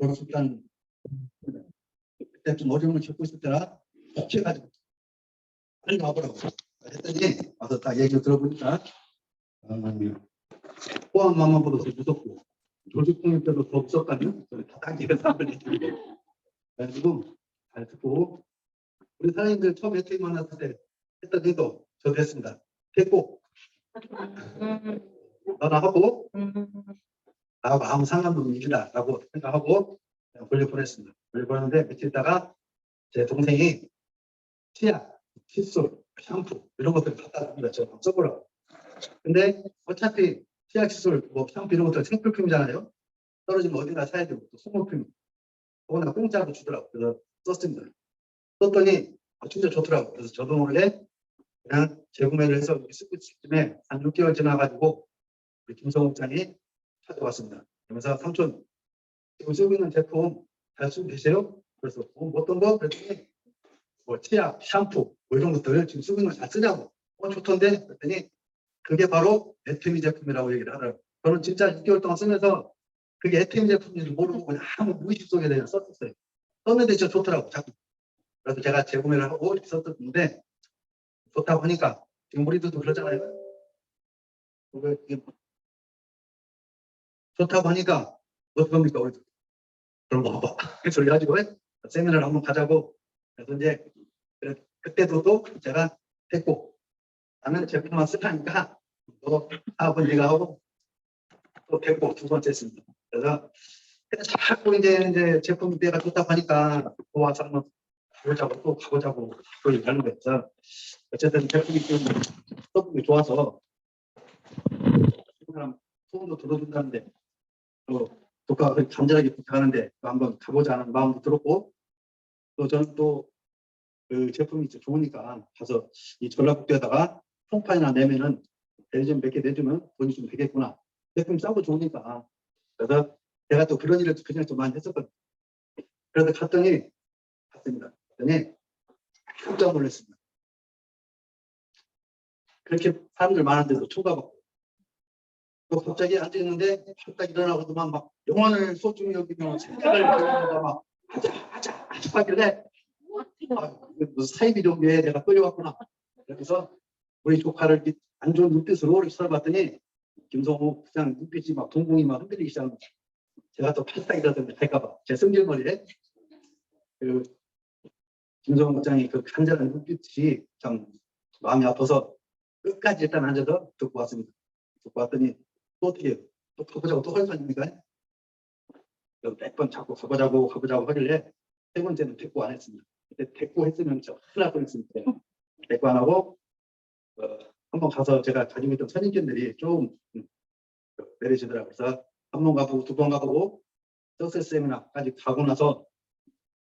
졸업식단 그때 좀 어려움을 겪고 있을 때라 취해가지고 빨리 와보라고 했더니 와서 딱 얘기를 들어보니까 포항만만 보다 더 무섭고 조직폭력 때도 더 무섭다면 딱 이런 사람을 얘기해요. 그래가지고 잘 듣고 우리 사장님들 처음 혜택 만났을 때 했던 일도 저도 했습니다. 됐고 전화하고 나하고 아무 상관도 없다 라고 생각하고 그냥 돌려보냈습니다. 돌려보냈는데 며칠 있다가 제 동생이 치약, 칫솔, 샴푸 이런 것들을 갖다 줍니다. 저한번 써보라고. 근데 어차피 치약, 칫솔, 뭐 샴푸 이런 것들 생필품이잖아요. 떨어지면 어디가 사야 되고 또 소모품 거기다 공짜로 주더라고. 그래서 썼습니다. 썼더니 진짜 좋더라고. 그래서 저도 모르게 그냥 재구매를 해서 쓰고 있을 쯤에 한 6개월 지나가지고 우리 김성욱장이 찾아왔습니다. 그러면서 삼촌 지금 쓰고 있는 제품 잘 쓰고 계세요? 그래서 어떤 거? 그랬더니 뭐 치약, 샴푸 뭐 이런 것들 지금 쓰고 있는 거 잘 쓰냐고. 좋던데? 그랬더니 그게 바로 에트미 제품이라고 얘기를 하더라고요. 저는 진짜 6개월 동안 쓰면서 그게 에트미 제품인지 모르고 그냥 아무 무의식 속에 그냥 썼었어요. 썼는데 진짜 좋더라고. 자꾸. 그래서 제가 재구매를 하고 이렇게 썼었는데 좋다고 하니까 지금 우리들도 그러잖아요. 좋다고 하니까 어떡합니까 우리도. 그런 거 봐봐. 소리 가지고 세미나를 한번 가자고. 그래서 이제 그때도 또 제가 됐고 나는 제품만 쓰라니까 너 사업은 네가 하고 또 됐고 두 번째 했습니다. 그래서 자꾸 이제 제품 내가 좋다고 하니까 와서 한번 가보자고 또 가보자고 또 얘기하는 거예요. 그래서 어쨌든 제품이 좀 써보기 좋아서 사람 소문도 들어준다는데 또 독가 간절하게 부탁하는데 또 한번 가보자 하는 마음도 들었고 또 저는 또 그 제품이 좋으니까 가서 이 전라북도에다가 총판이나 내면은 대리점 몇 개 내주면 돈이 좀 되겠구나. 제품 싸고 좋으니까. 그래서 제가 또 그런 일을 그냥 좀 많이 했었거든요. 그래서 갔더니 갔습니다. 갔더니 깜짝 놀랐습니다. 그렇게 사람들 많은데도 초과받고 또 갑자기 앉아있는데 딱 일어나고도만 막 영혼을 소중히 여기며 생각을 들으면서 막 하자 하길래 무슨 사이비 종교에 내가 끌려왔구나. 그래서 우리 조카를 안 좋은 눈빛으로 이렇게 쳐다봤더니 김성욱 그냥 눈빛이 막 동공이 막 흔들리기 시작한 거죠. 제가 또 팔딱이 들었는데 할까봐 제 승질머리에 그 김성욱 국장이 그 간절한 눈빛이 참 마음이 아파서 끝까지 일단 앉아서 듣고 왔습니다. 듣고 왔더니 또 어떻게 해요? 또 가보자고 또 헐판입니까? 몇 번 자꾸 가보자고 하길래 세 번째는 대꾸 안 했습니다. 그때 대꾸 했으면 저 큰일 날 뻔했습니다. 대꾸 안 하고 한번 가서 제가 가지고 있던 선임견들이 좀 내리시더라고요. 그래서 한 번 가보고 두 번 가보고 석세스 세미나까지 가고 나서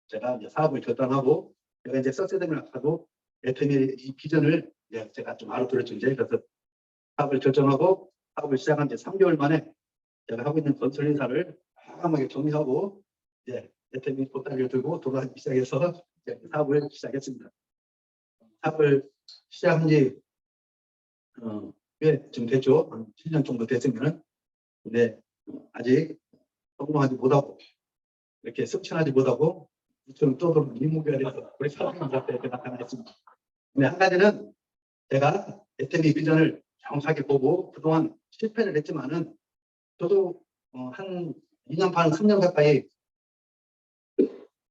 제가 이제 사업을 결단하고 제가 이제 석세스 세미나 가도 에트미 이 비전을 이제 제가 좀 알아들었죠. 이제 그래서 사업을 결정하고 사업을 시작한 지 3개월 만에 제가 하고 있는 건설 인사를 과감하게 정리하고 이제 에트미 보따리를 들고 돌아가기 시작해서 이제 사업을 시작했습니다. 사업을 시작한 지 꽤 좀 됐죠. 한 7년 정도 됐으면. 근데 아직 성공하지 못하고 이렇게 승천하지 못하고 이처럼 떠도는 이무기가 돼서 우리 사람들 앞에 이렇게 나타나겠습니다. 근데 한 가지는 제가 에트미 비전을 정확하게 보고 그동안 실패를 했지만은 저도 한 2년 반, 3년 가까이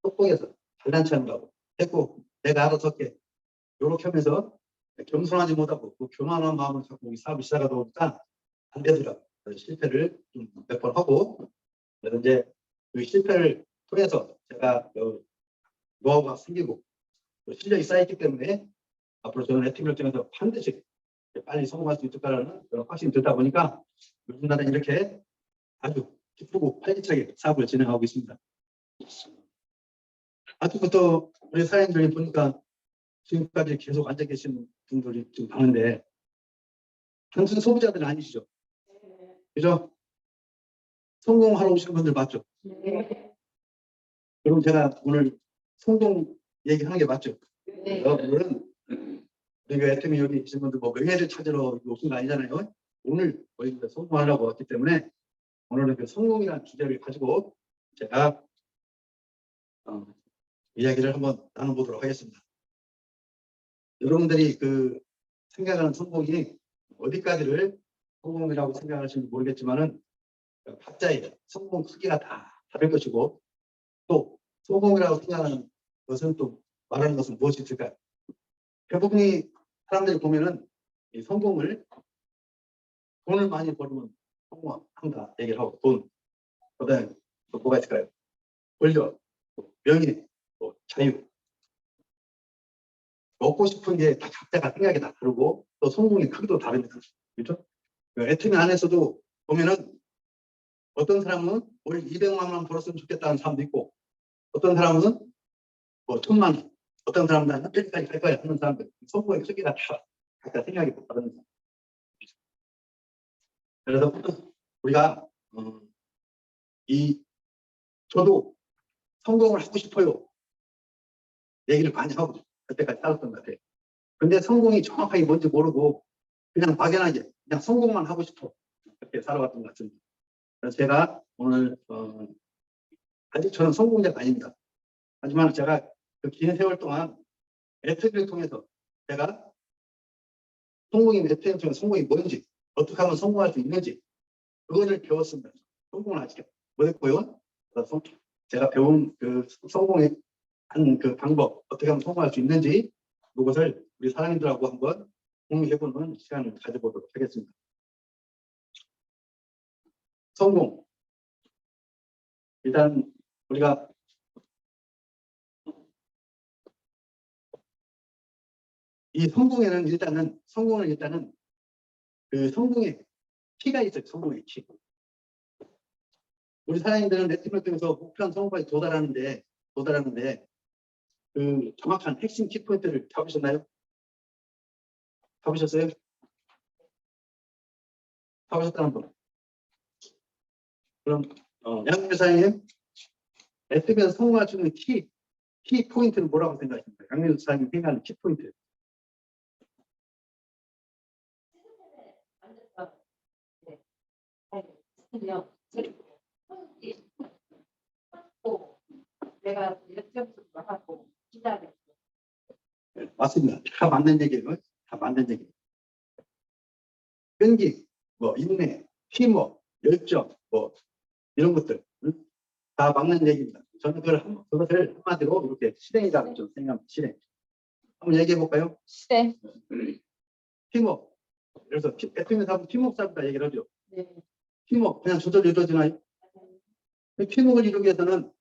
속봉에서 잘난 체한다고 했고 내가 알아서 할게 이렇게 하면서 겸손하지 못하고 그 교만한 마음을 갖고 이 사업을 시작하다 보니까 안 되더라고요. 그래서 실패를 좀 몇 번 하고 그래서 이제 그 실패를 통해서 제가 노하우가 생기고 실력이 쌓였기 때문에 앞으로 저는 에트미를 통해서 반드시 빨리 성공할 수 있을 거라는 그런 확신이 들다 보니까 요즘 나는 이렇게 아주 기쁘고 활기차게 사업을 진행하고 있습니다. 아침부터 우리 사장님들이 보니까 지금까지 계속 앉아 계신 분들이 지금 많은데 단순 소비자들은 아니시죠? 그죠? 성공하러 오신 분들 맞죠? 그럼 제가 오늘 성공 얘기하는 게 맞죠? 오늘은 우리 에트미 여기 계신 분들 뭐 명예를 찾으러 오신 거 아니잖아요. 오늘 저희가 성공하려고 왔기 때문에 오늘은 그 성공이라는 주제를 가지고 제가 이야기를 한번 나눠보도록 하겠습니다. 여러분들이 그 생각하는 성공이 어디까지를 성공이라고 생각하시는지 모르겠지만은 각자의 성공 크기가 다 다를 것이고 또 성공이라고 생각하는 것은 또 말하는 것은 무엇이 있을까요? 대부분이 사람들이 보면은 이 성공을 돈을 많이 벌면 성공한다 얘기를 하고 돈, 그다음에 또 뭐가 있을까요? 권력, 명예, 자유. 먹고 싶은 게 다 각자가 생각이 다 다르고 또 성공의 크기도 다릅니다. 그렇죠? 애터미 안에서도 보면은 어떤 사람은 월 200만 원 벌었으면 좋겠다는 사람도 있고 어떤 사람은 뭐 1000만 원, 어떤 사람은 난 여기까지 갈 거야 하는 사람들 성공의 크기가 다 각자 생각이 다 다릅니다. 그래서 우리가 저도 성공을 하고 싶어요 얘기를 많이 하고 그때까지 살았던 것 같아요. 근데 성공이 정확하게 뭔지 모르고 그냥 막연하게 그냥 성공만 하고 싶어 그렇게 살아왔던 것 같습니다. 그래서 제가 오늘 아직 저는 성공자가 아닙니다. 하지만 제가 그 긴 세월 동안 FM을 통해서 제가 FM을 통해서 성공이 뭔지 어떻게 하면 성공할 수 있는지 그거를 배웠습니다. 성공을 아직 못했고요. 그래서 제가 배운 그 성공의 한 그 방법 어떻게 하면 성공할 수 있는지 그것을 우리 사장님들하고 한번 공유해보는 시간을 가져보도록 하겠습니다. 성공. 일단 우리가 이 성공에는 성공은 그 성공의 키가 있어요. 성공의 키. 우리 사장님들은 네트워크 통해서 목표한 성공까지 도달하는데 그 정확한 핵심 키포인트를 잡으셨나요? 잡으셨어요? 잡으셨다는 분. 그럼 양민 사장님 네트워크에서 성공할 수 있는 키 포인트는 뭐라고 생각하십니까? 양민 사장님 생각하는 키 포인트. 내가 역적으로 하고 기다려. 맞습니다. 다 맞는 얘기예요. 다 맞는 얘기. 끈기, 뭐 인내, 힘업, 열정, 뭐 이런 것들 다 맞는 얘기입니다. 저는 그것을 한마디로 이렇게 실행이라고 좀 생각합니다. 실행. 한번 얘기해 볼까요? 네. 팀워크. 그래서 대통령에서 하면 팀워크 쌓는다 얘기를 하죠. 네. 팀워크 그냥 저절로 이루어지나요? 팀워크를 이루기 위해서는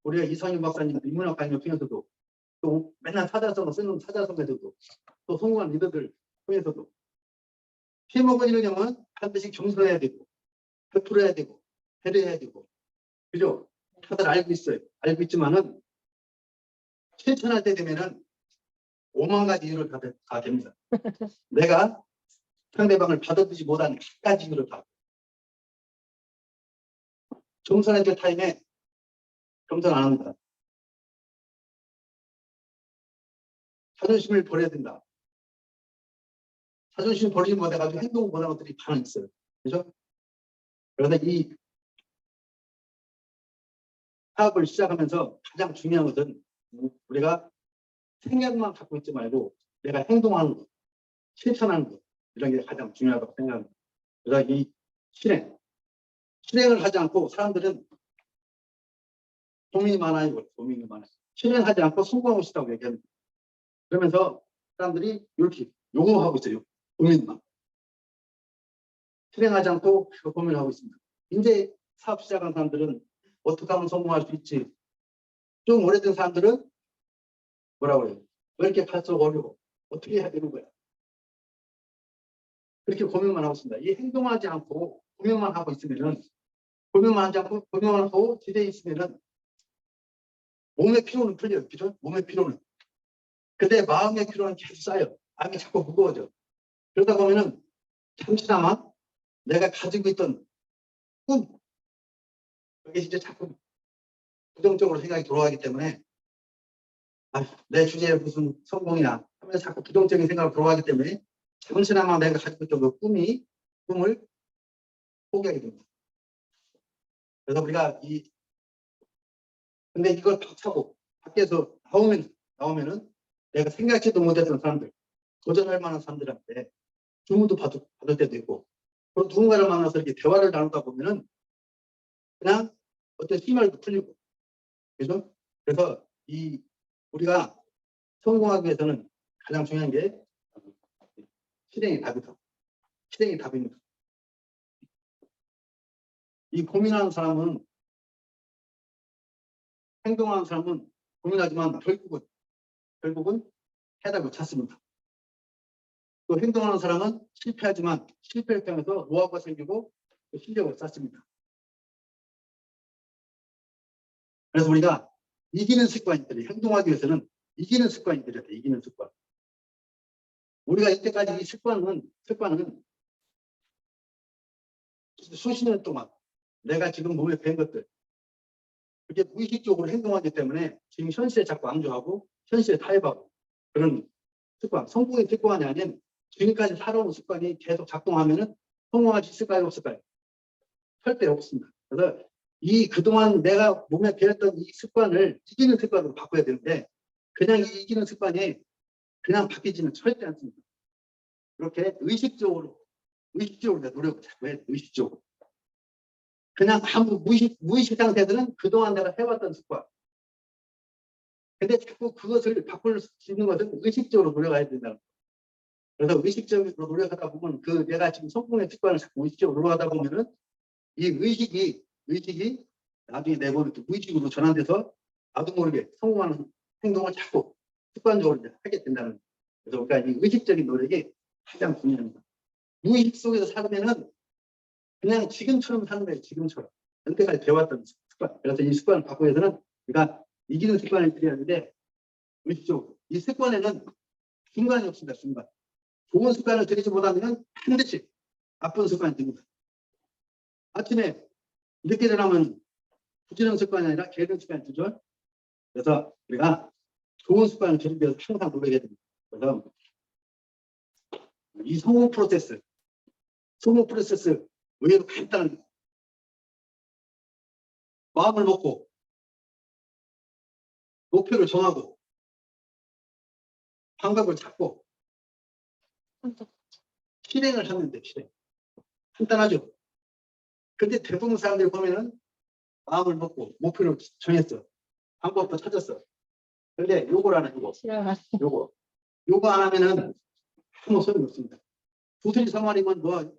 우리가 이상윤 박사님, 인문학 강의를 통해서도 또 맨날 사자성어 쓰는 사자성어에서도 또 성공한 리더들 통해서도 팀워크를 이루려면 반드시 겸손해야 되고 베풀어야 되고 배려해야 되고 그죠? 다들 알고 있어요. 알고 있지만은 실천할 때 되면은 5만 가지 이유를 다 됩니다. 내가 상대방을 받아들이지 못한 한 가지 이유를 다. 겸손해야 될 타임에 겸손 안 합니다. 자존심을 버려야 된다. 자존심을 버리지 못해가지고 행동을 못하는 것들이 많이 있어요. 그죠? 그래서 이 사업을 시작하면서 가장 중요한 것은 우리가 생각만 갖고 있지 말고 내가 행동하는 것, 실천하는 것 이런 게 가장 중요하다고 생각합니다. 그래서 이 실행을 하지 않고 사람들은 고민이 많아요. 실행하지 않고 성공하고 싶다고 얘기합니다. 그러면서 사람들이 이렇게 요구하고 있어요. 고민만. 실행하지 않고 고민을 하고 있습니다. 이제 사업 시작한 사람들은 어떻게 하면 성공할 수 있지? 좀 오래된 사람들은 뭐라고 해요? 왜 이렇게 갈수록 어려워? 어떻게 해야 되는 거야? 그렇게 고민만 하고 있습니다. 이 행동하지 않고 고민만 하고 있으면은 고민만 하지 않고 고민만 하고 기대에 있으면은 몸의 피로는 풀려요. 그죠? 몸의 피로는. 근데 마음의 피로는 계속 쌓여. 마음이 자꾸 무거워져. 그러다 보면은 잠시나마 내가 가지고 있던 꿈, 그게 이제 자꾸 부정적으로 생각이 돌아가기 때문에 내 주제에 무슨 성공이야 하면서 자꾸 부정적인 생각으로 돌아가기 때문에 잠시나마 내가 가지고 있던 그 꿈을 포기하게 됩니다. 그래서 우리가 이 근데 이걸 박차고 밖에서 나오면은 내가 생각지도 못했던 사람들, 도전할 만한 사람들한테 주문도 받을 때도 있고, 그리고 누군가를 만나서 이렇게 대화를 나누다 보면은 그냥 어떤 심혈도 풀리고, 그죠? 그래서 우리가 성공하기 위해서는 가장 중요한 게 실행이 답이다. 실행이 답입니다. 이 고민하는 사람은, 행동하는 사람은 고민하지만 결국은 해답을 찾습니다. 또 행동하는 사람은 실패하지만 실패를 통해서 노하우가 생기고 실력을 쌓습니다. 그래서 우리가 이기는 습관들이, 행동하기 위해서는 이기는 습관들이야 돼. 이기는 습관. 우리가 이때까지 이 습관은 수십 년 동안 내가 지금 몸에 밴 것들, 그게 무의식적으로 행동하기 때문에 지금 현실에 자꾸 안주하고 현실에 타협하고 그런 습관, 성공의 습관이 아닌 지금까지 살아온 습관이 계속 작동하면은 성공할 수 있을까요? 없을까요? 절대 없습니다. 그래서 그동안 내가 몸에 배웠던 이 습관을 이기는 습관으로 바꿔야 되는데, 그냥 이기는 습관이 그냥 바뀌지는 절대 않습니다. 그렇게 의식적으로 내가 노력을 자꾸 해야 돼. 의식적으로. 그냥 아무 무의식 상태들은 그동안 내가 해왔던 습관. 근데 자꾸 그것을 바꿀 수 있는 것은 의식적으로 노력해야 된다. 그래서 의식적으로 노력하다 보면 내가 지금 성공의 습관을 자꾸 의식적으로 노력하다 보면은 이 의식이 나중에 내 몸에 무의식으로 전환돼서 나도 모르게 성공하는 행동을 자꾸 습관적으로 하게 된다는 거예요. 그래서 우리가 이 의식적인 노력이 가장 중요합니다. 무의식 속에서 살면은 그냥 지금처럼 사는 거예요. 지금처럼. 여태까지 배웠던 습관. 그래서 이 습관을 바꾸기 위해서는 우리가 이기는 습관을 들여야 하는데, 의식적으로. 이 습관에는 중간이 없습니다. 중간. 좋은 습관을 들이지 못하면 반드시 나쁜 습관이 됩니다. 아침에 늦게 일어나면 부지런 습관이 아니라 게으른 습관이 되죠. 그래서 우리가 좋은 습관을 들이기 위해서 항상 노력해야 됩니다. 그래서 이 성공 프로세스 의외로 간단합니다. 마음을 먹고 목표를 정하고 방법을 찾고 실행을 하면 돼. 실행. 간단하죠. 근데 대부분 사람들이 보면은 마음을 먹고 목표를 정했어. 방법도 찾았어. 근데 요걸 안 해. 요거 안 하면은 아무 소용이 없습니다. 두들이 상말이면 뭐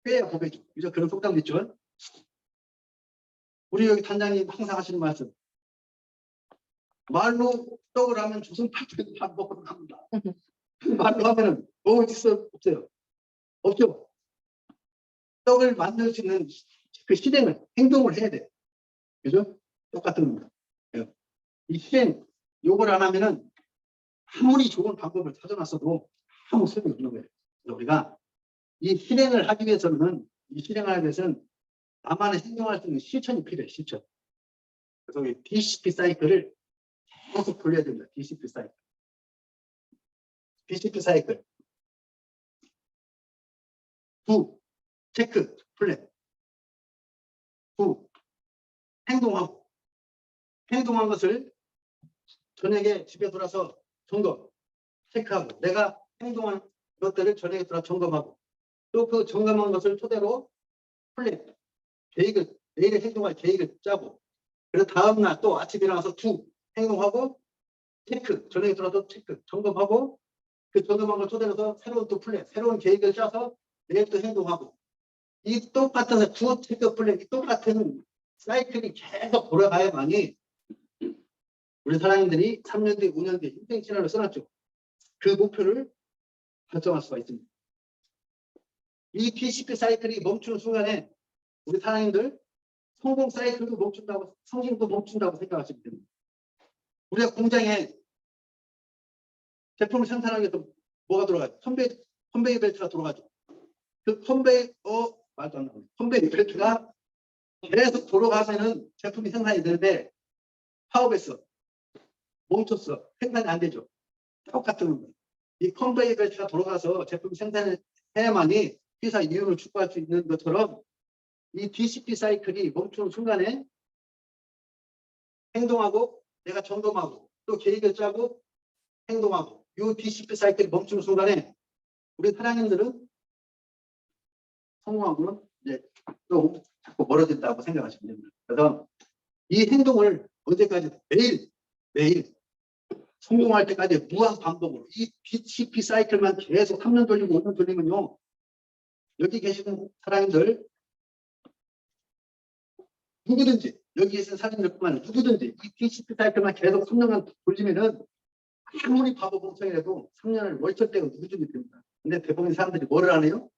빼야 보배죠. 그죠? 그런 속담도 있죠. 우리 여기 단장님 항상 하시는 말씀. 말로 떡을 하면 조선팔도에도 밥 먹고 갑니다. 말로 하면은 뭐 있어? 없어요. 없죠. 떡을 만들 수 있는 그 실행을, 행동을 해야 돼. 그죠? 똑같은 겁니다. 이 실행, 요걸 안 하면은 아무리 좋은 방법을 찾아놨어도 아무 소용이 없는 거예요. 그래서 우리가 이 실행을 하기 위해서는, 나만의 행동할 수 있는 실천이 필요해. 실천. 그래서 이 DCP 사이클을 계속 돌려야 됩니다. DCP 사이클. 구, 체크, 플랜. 구, 행동한 것을 저녁에 집에 돌아서 점검, 체크하고, 내가 행동한 것들을 저녁에 돌아서 점검하고, 또 그 점검한 것을 토대로 플랜, 내일에 행동할 계획을 짜고, 그래서 다음날 또 아침에 일어나서 행동하고, 체크, 저녁에 돌아서 체크, 점검하고, 그 점검한 걸 토대로 새로운 또 플랜, 새로운 계획을 짜서 내일 또 행동하고, 이 똑같은 체크 플랜, 이 똑같은 사이클이 계속 돌아가야만이 우리 사장님들이 3년 뒤, 5년 뒤 인생 시나리오를 써놨죠. 그 목표를 달성할 수가 있습니다. 이 DCP 사이클이 멈추는 순간에 우리 사장님들 성공 사이클도 멈춘다고, 성공도 멈춘다고 생각하시면 됩니다. 우리가 공장에 제품을 생산하기 위해서 뭐가 들어가죠? 컨베이 벨트가 들어가죠. 그 말도 안 나오네. 컨베이 벨트가 계속 돌아가면은 제품이 생산이 되는데 파업했어. 멈췄어. 생산이 안 되죠. 똑같은 거예요. 이 컨베이 벨트가 돌아가서 제품 생산을 해야만이 회사 이윤을 추구할 수 있는 것처럼 이 DCP 사이클이 멈추는 순간에 행동하고 내가 점검하고 또 계획을 짜고 행동하고 이 DCP 사이클이 멈추는 순간에 우리 사장님들은 성공하고는 이제 또 자꾸 멀어진다고 생각하시면 됩니다. 그래서 이 행동을 언제까지 매일 성공할 때까지 무한 반복으로 이 DCP 사이클만 계속 3년 돌리고 5년 돌리면요. 여기 계시는 사장님들 누구든지 여기 계신 사장님들뿐만 아니라 누구든지 이 DCP 사이클만 계속 3년간 돌리면은 아무리 바보 공청이라도 3년을 월척되고 누구든지 됩니다. 근데 대부분 사람들이 뭐를 안 해요?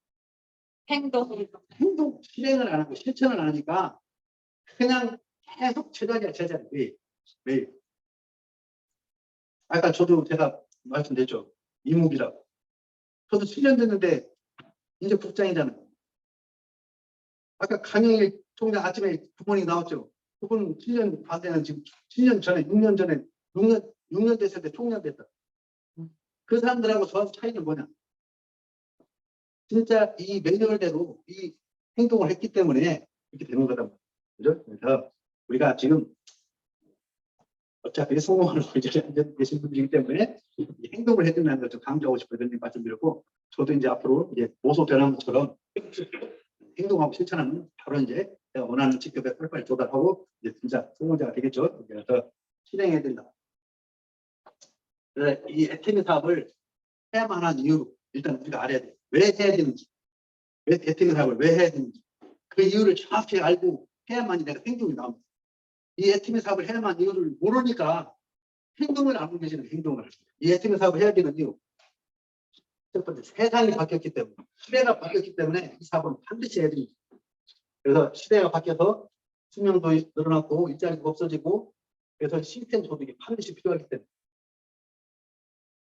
행동. 실행을 안 하고 실천을 안 하니까 그냥 계속 제자리야 제자리 매일. 아까 제가 말씀드렸죠. 이목이라고. 저도 7년 됐는데 이제 국장이잖아요. 아까 강영일 총장 아침에 부모님 나왔죠. 그분 7년 반대는 지금 7년 전에 6년 전에 6년 됐을 때 총장 됐다. 그 사람들하고 저하고 차이는 뭐냐? 진짜 이 매뉴얼대로 이 행동을 했기 때문에 이렇게 되는 거다. 그죠? 그래서 우리가 지금 어차피 성공하는 자리에 앉아 계신 분이기 때문에 이 행동을 해준다는 걸 좀 강조하고 싶어요. 그런 말씀드렸고, 저도 이제 앞으로 이제 모소 변화처럼 행동하고 실천하는 바로 이제 내가 원하는 직급에 빨리빨리 도달하고 이제 진짜 성공자가 되겠죠. 그래서 실행해야 된다. 그래서 이 에티미 사업을 해야만 하는 이유로 일단 우리가 알아야 돼. 왜 해야 되는지, 왜 에티미 사업을 왜 해야 되는지 그 이유를 정확히 알고 해야만이 내가 행동이 나옵니다. 이 에티미 사업을 해야만 하는 이유를 모르니까 행동을 안 하고 계시는 행동을 이 에티미 사업을 해야 되는 이유. 첫 번째, 세상이 바뀌었기 때문에, 시대가 바뀌었기 때문에 이 사업은 반드시 해야 됩니다. 그래서 시대가 바뀌어서 수명도 늘어났고 일자리가 없어지고 그래서 시스템 소득이 반드시 필요하기 때문에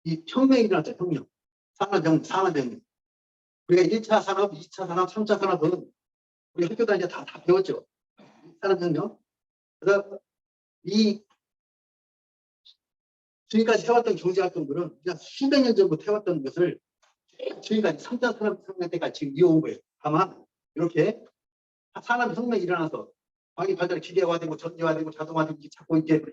이 혁명이 일어났죠. 혁명. 산업혁명. 우리가 1차 산업, 2차 산업, 3차 산업은 우리 학교 다닐 때 다 배웠죠. 산업혁명. 그래서 이 지금까지 해왔던 경제활동들은 그냥 수백 년 전부터 해왔던 것을 지금까지 3차 산업혁명 때까지 지금 이어온 거예요. 다만 이렇게 산업혁명이 일어나서 과학이 발달해 기계화되고 전기화되고 자동화되고 자꾸 이렇게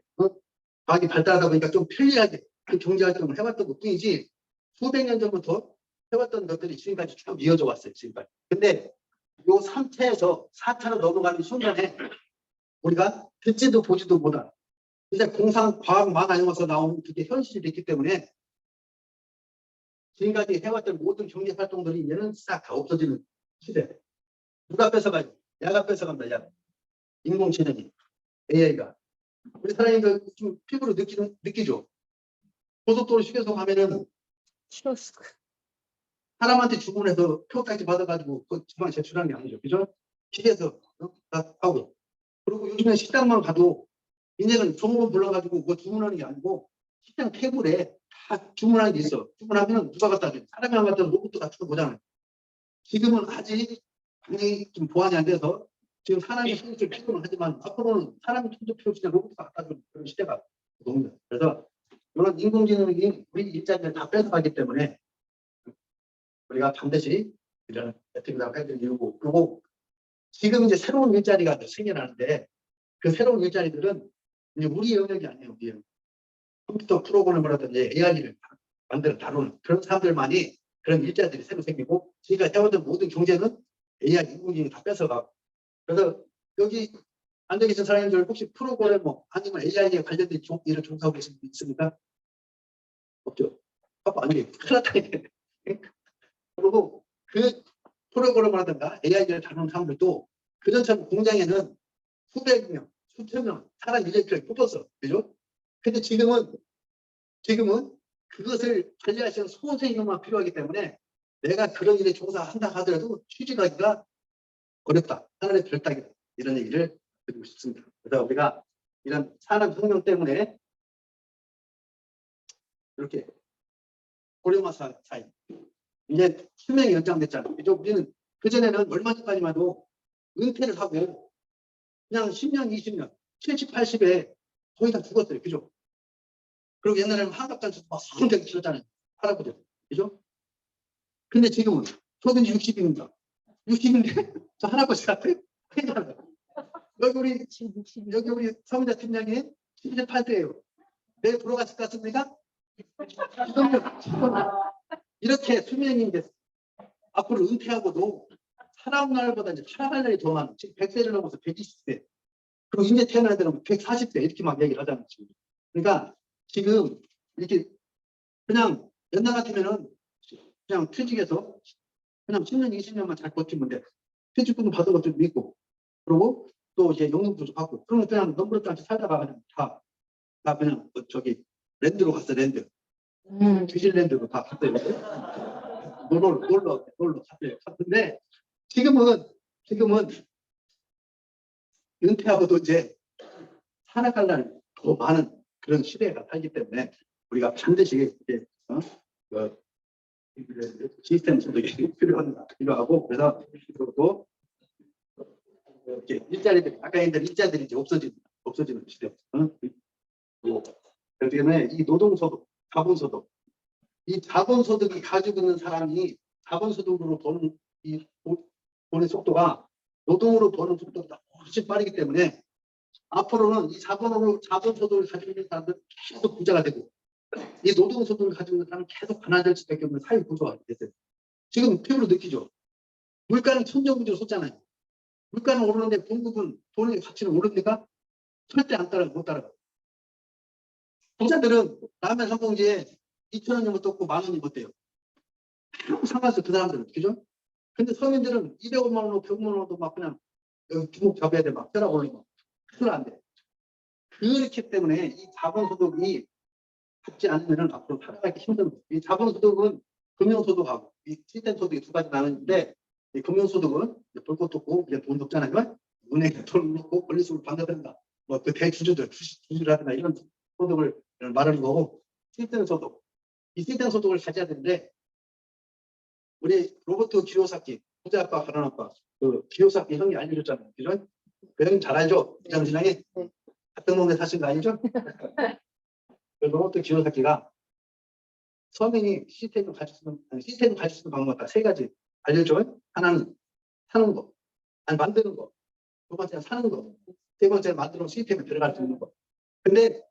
과학이 발달하다 보니까 좀 편리하게 그 경제활동을 해왔던 것 뿐이지 수백 년 전부터 해왔던 것들이 지금까지 쭉 이어져 왔어요. 지금까지. 근데 요 3차에서 4차로 넘어가는 순간에 우리가 듣지도 보지도 못한 이제 공상 과학 만화 영화에서 나온 그게 현실이 됐기 때문에 지금까지 해왔던 모든 경제 활동들이 이제는 싹 다 없어지는 시대. 누가 뺏어가요? 야가 뺏어간다. 야. 인공지능이 AI가 우리 사람이 좀 피부로 느끼죠. 고속도로 휴게소 가면은 키오스크. 사람한테 주문해서 표까지 받아가지고 그 지방 제출하는 게 아니죠. 그죠? 기계에서 다 하고. 그리고 요즘에 식당만 가도 이제는 종업원 불러가지고 그거 주문하는 게 아니고 식당 테이블에 다 주문하는 게 있어. 주문하면 누가 갖다 줘. 사람이 안 갖다 줘. 로봇도 갖다 보잖아요. 지금은 아직 굉장히 좀 보완이 안 돼서 지금 사람이 손을 필요는 하지만 앞으로는 사람이 손을 필요 없이 로봇가 갖다 주는 그런 시대가 옵니다. 그래서 이런 인공지능이 우리 일자리를 다 뺏어가기 때문에 우리가 반드시 이런 에티미사를 해야 되는 이유고, 그리고 지금 이제 새로운 일자리가 생겨나는데 그 새로운 일자리들은 이제 우리 영역이 아니에요. 우리 영역. 컴퓨터 프로그래머라든지 AI를 만들어 다루는 그런 사람들만이 그런 일자리들이 새로 생기고 지금까지 해왔던 모든 경제는 AI 인공지능이 다 뺏어가고 그래서 여기 앉아 계신 사람들 혹시 프로그래머 아니면 AI에 관련된 일을 종사하고 계신 분 있습니까? 없죠. 아니 큰일 났다. 그리고 그 프로그래머라든가 AI를 다루는 사람들도 그전처럼 공장에는 수백 명, 수천 명 사람 인력을 뽑았어. 그죠? 근데 지금은 그것을 관리하시는 소선생님만 필요하기 때문에 내가 그런 일에 종사한다 하더라도 취직하기가 어렵다. 하늘의 별따기다. 이런 얘기를 드리고 싶습니다. 그래서 우리가 이런 산업혁명 때문에 이렇게 고령화 사회 이제 수명이 연장됐잖아요. 그죠? 우리는 그전에는 얼마 전까지만 해도 은퇴를 하고 그냥 10년, 20년, 70, 80에 거의 다 죽었어요. 그죠? 그리고 옛날에는 한갑단수도 막 성적이 길었잖아요. 할아버지. 그죠? 근데 지금은 저도 60입니다. 60인데 저 할아버지 같아요? 큰일 나요. 여기 우리 서민자 팀장이 78세예요. 내일 돌아가실 것 같습니까? 이렇게 수명인데 앞으로 은퇴하고도 살아온 날보다 이제 살아갈 날이 더 많아. 지금 100세를 넘어서 120세. 그리고 이제 태어나야 되는 140세 이렇게 막 얘기를 하잖아요. 지금. 그러니까 지금 이렇게 그냥 옛날 같으면은 그냥 퇴직해서 그냥 10년, 20년만 잘 버티면 돼. 퇴직금 받은 것도 있고, 그리고 또 이제 용돈도 받고, 그러면 그냥 넘버릇도 않게 살다가 그냥 다 그냥 저기 랜드로 갔어, 랜드. 뉴질랜드로 다 갔어요. 놀러 갔어요. 갔는데 지금은 은퇴하고도 이제 살아갈 날 더 많은 그런 시대가 살기 때문에 우리가 반드시 이제 시스템 소득이 필요하고 그래서 또 이렇게 일자리들 아까 얘기한 일자리들이 이제 없어지는 시대. 그렇기 때문에 이 노동소득, 자본소득, 이 자본소득이 가지고 있는 사람이 자본소득으로 버는 속도가 노동으로 버는 속도보다 훨씬 빠르기 때문에 앞으로는 이 자본소득을 가지고 있는 사람들은 계속 부자가 되고 이 노동소득을 가지고 있는 사람은 계속 가난해질 수밖에 없는 사회 구조가 됐어요. 지금 피부로 느끼죠. 물가는 천정부지로 솟잖아요. 물가는 오르는데 공급은 돈의 가치는 오릅니까? 절대 못 따라가. 부자들은 라면 한 봉지에 2,000원이 못 떴고 10,000원이 못 돼요. 상관없어 그 사람들은. 그죠? 근데 서민들은 200만 원, 100만 원도 막 그냥 여기 주먹 잡아야 돼. 막 혈압 올리고. 그건 안 돼. 그렇기 때문에 이 자본소득이 받지 않으면 앞으로 살아가기 힘든 거예요. 이 자본소득은 금융소득하고 이 시스템소득이 두 가지 나누는데 이 금융소득은 볼 것도 없고 그냥 돈 없잖아요. 은행에 돈 넣고 권리수를 받는다. 뭐그 대주주들 주주라든가 이런 소득을 말하는 거고 시스템소득. 이 시스템소득을 가져야 되는데 우리 로버트 기요사키 후대아빠 가난아빠 그 기요사키 형이 알려줬잖아요. 그죠? 그 형님 잘 알죠? 이장신앙이 같은 동네 사신 거 아니죠? 그 로버트 기요사키가 서민이 시스템을 가질 수 있는 방법은 세 가지 알려줘요. 하나는 사는 거, 아니 만드는 거. 두 번째는 사는 거. 세 번째는 만드는 시스템에 들어갈 수 있는 거. 근데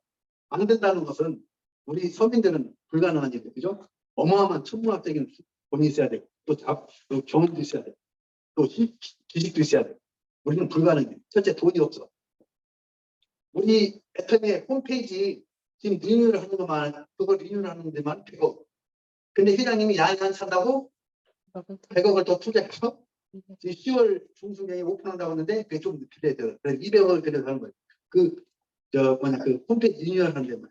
만든다는 것은 우리 서민들은 불가능한 일이에요. 그죠? 어마어마한 천문학적인 돈이 있어야 되고 또 경험도 있어야 되고 또 지식도 있어야 되고 우리는 불가능해요. 첫째 돈이 없어. 우리 FM의 홈페이지 지금 리뉴얼 하는 것만 그걸 리뉴얼 하는 데만 100억. 근데 회장님이 야간 산다고 100억을 더 투자해서 10월 중순에 오픈한다고 하는데 그게 좀 필요해요. 그래서 200억을 들여서 하는 거예요. 그 홈페이지 리뉴얼 하는 데만.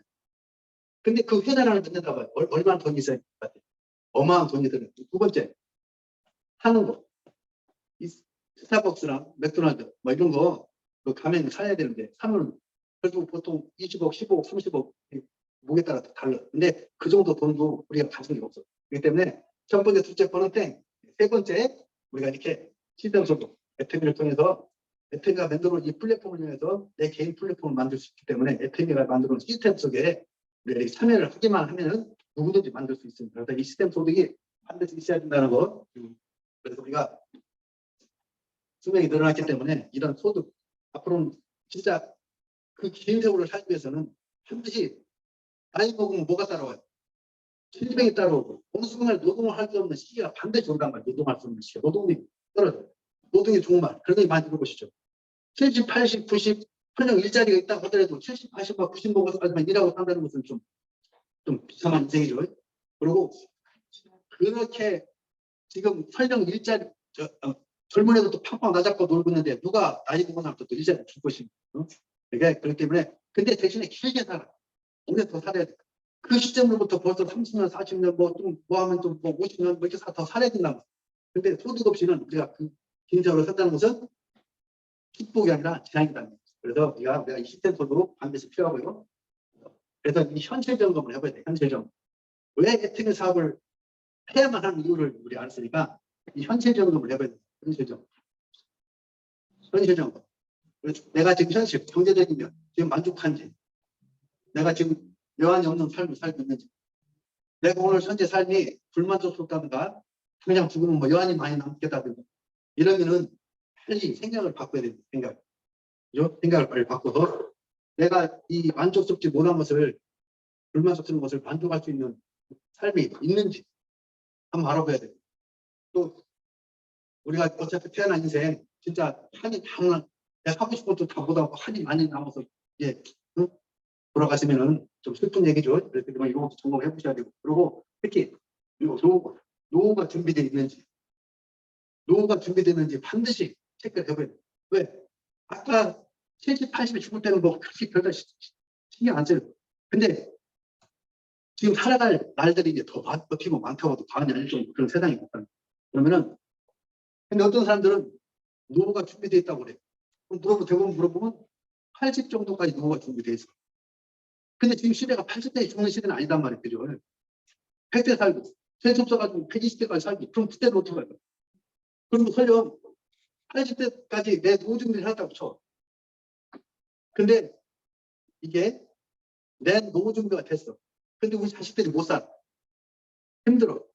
근데 그 회사를 듣는다고 봐요. 얼마나 돈이 있어야 될 것 같아요. 어마어마한 돈이 들어요. 두 번째 사는 거. 이 스타벅스랑 맥도날드 뭐 이런 거 가면 사야 되는데 사면 그래도 보통 20억, 15억, 30억 목에 따라 달라. 근데 그 정도 돈도 우리가 가진 게 없어. 그렇기 때문에 첫 번째, 둘째 번은 땡. 세 번째 우리가 이렇게 시스템 소득, FM을 통해서 FM이가 만들어 이 플랫폼을 통해서 내 개인 플랫폼을 만들 수 있기 때문에 FM이가 만들어 시스템 속에 우리가 참여를 하기만 하면은 누구든지 만들 수 있습니다. 그래서 이 시스템 소득이 반드시 있어야 된다는 거. 그래서 우리가 수명이 늘어났기 때문에 이런 소득 앞으로는 진짜 그 긴 세월을 살기 위해서는 반드시 나이 먹으면 뭐가 따라와요? 질병이 따라오고 어느 순간 노동을 할 수 없는 시기가 반드시 온단 말이에요. 노동할 수 없는 시기가. 노동이 떨어져요. 노동이 좋은 말. 그런 거 많이 들어보시죠. 70, 80, 90 설령 일자리가 있다고 하더라도 70, 80과 90 먹어서까지만 일하고 산다는 것은 좀 비참한 인생이죠. 그리고 그렇게 지금 설령 일자리 젊은 애들도 팡팡 나잡고 놀고 있는데 누가 나이 먹은 사람도 또 일자리 줄 것입니다. 그러니까 그렇기 때문에 근데 대신에 길게 살아. 오래 더 살아야 돼. 그 시점으로부터 벌써 30년, 40년 뭐 하면 좀 50년 뭐 이렇게 더 살아야 된다고. 근데 소득 없이는 우리가 그 긴 세월을 산다는 것은 축복이 아니라 재앙이다. 그래서 우리가 이 시스템 소득으로 반드시 필요하고요. 그래서 이 현실 점검을 해봐야 돼. 현실 점검. 왜 혜택의 사업을 해야만 하는 이유를 우리 알았으니까 이 현실 점검을 해봐야 돼. 현실 점검. 현실 점검. 내가 지금 현실 경제적이면 지금 만족한지, 내가 지금 여한이 없는 삶을 살고 있는지, 내가 오늘 현재 삶이 불만족스럽다든가 당장 죽으면 뭐 여한이 많이 남겠다든가 이러면은 빨리 생각을 바꿔야 됩니다. 생각. 그죠? 생각을 빨리 바꿔서 내가 이 만족스럽지 못한 것을, 불만족스러운 것을 만족할 수 있는 삶이 있는지 한번 알아봐야 돼요. 또 우리가 어차피 태어난 인생 진짜 한이 다 내가 하고 싶은 것도 다 못하고 한이 많이 남아서 이제 응? 돌아가시면은 좀 슬픈 얘기죠. 그래서 이런 것도 점검해 보셔야 되고, 그리고 특히 이거 노후가 준비되어 있는지, 노후가 준비되는지 반드시 체크를 해봐야 돼요. 왜? 아까 70, 80에 죽을 때는 뭐 그렇게 별다 신경 안 써요. 근데 지금 살아갈 날들이 이제 더 버티고 많다고 도 과언이 아닐 정도 그런 세상이 있다. 그러면은, 근데 어떤 사람들은 노후가 준비되어 있다고 그래. 그럼 대부분 물어보면 80 정도까지 노후가 준비되어 있어. 근데 지금 시대가 80대에 죽는 시대는 아니단 말이에요. 그죠? 100대 살고, 세수 없어가지고 120대까지 살고, 그럼 그때는 어떻게 할까? 그럼 설령 80대까지 내 노후 준비를 했다고 쳐. 근데 이게 내 노후 준비가 됐어. 근데 우리 자식들이 못 살아. 힘들어.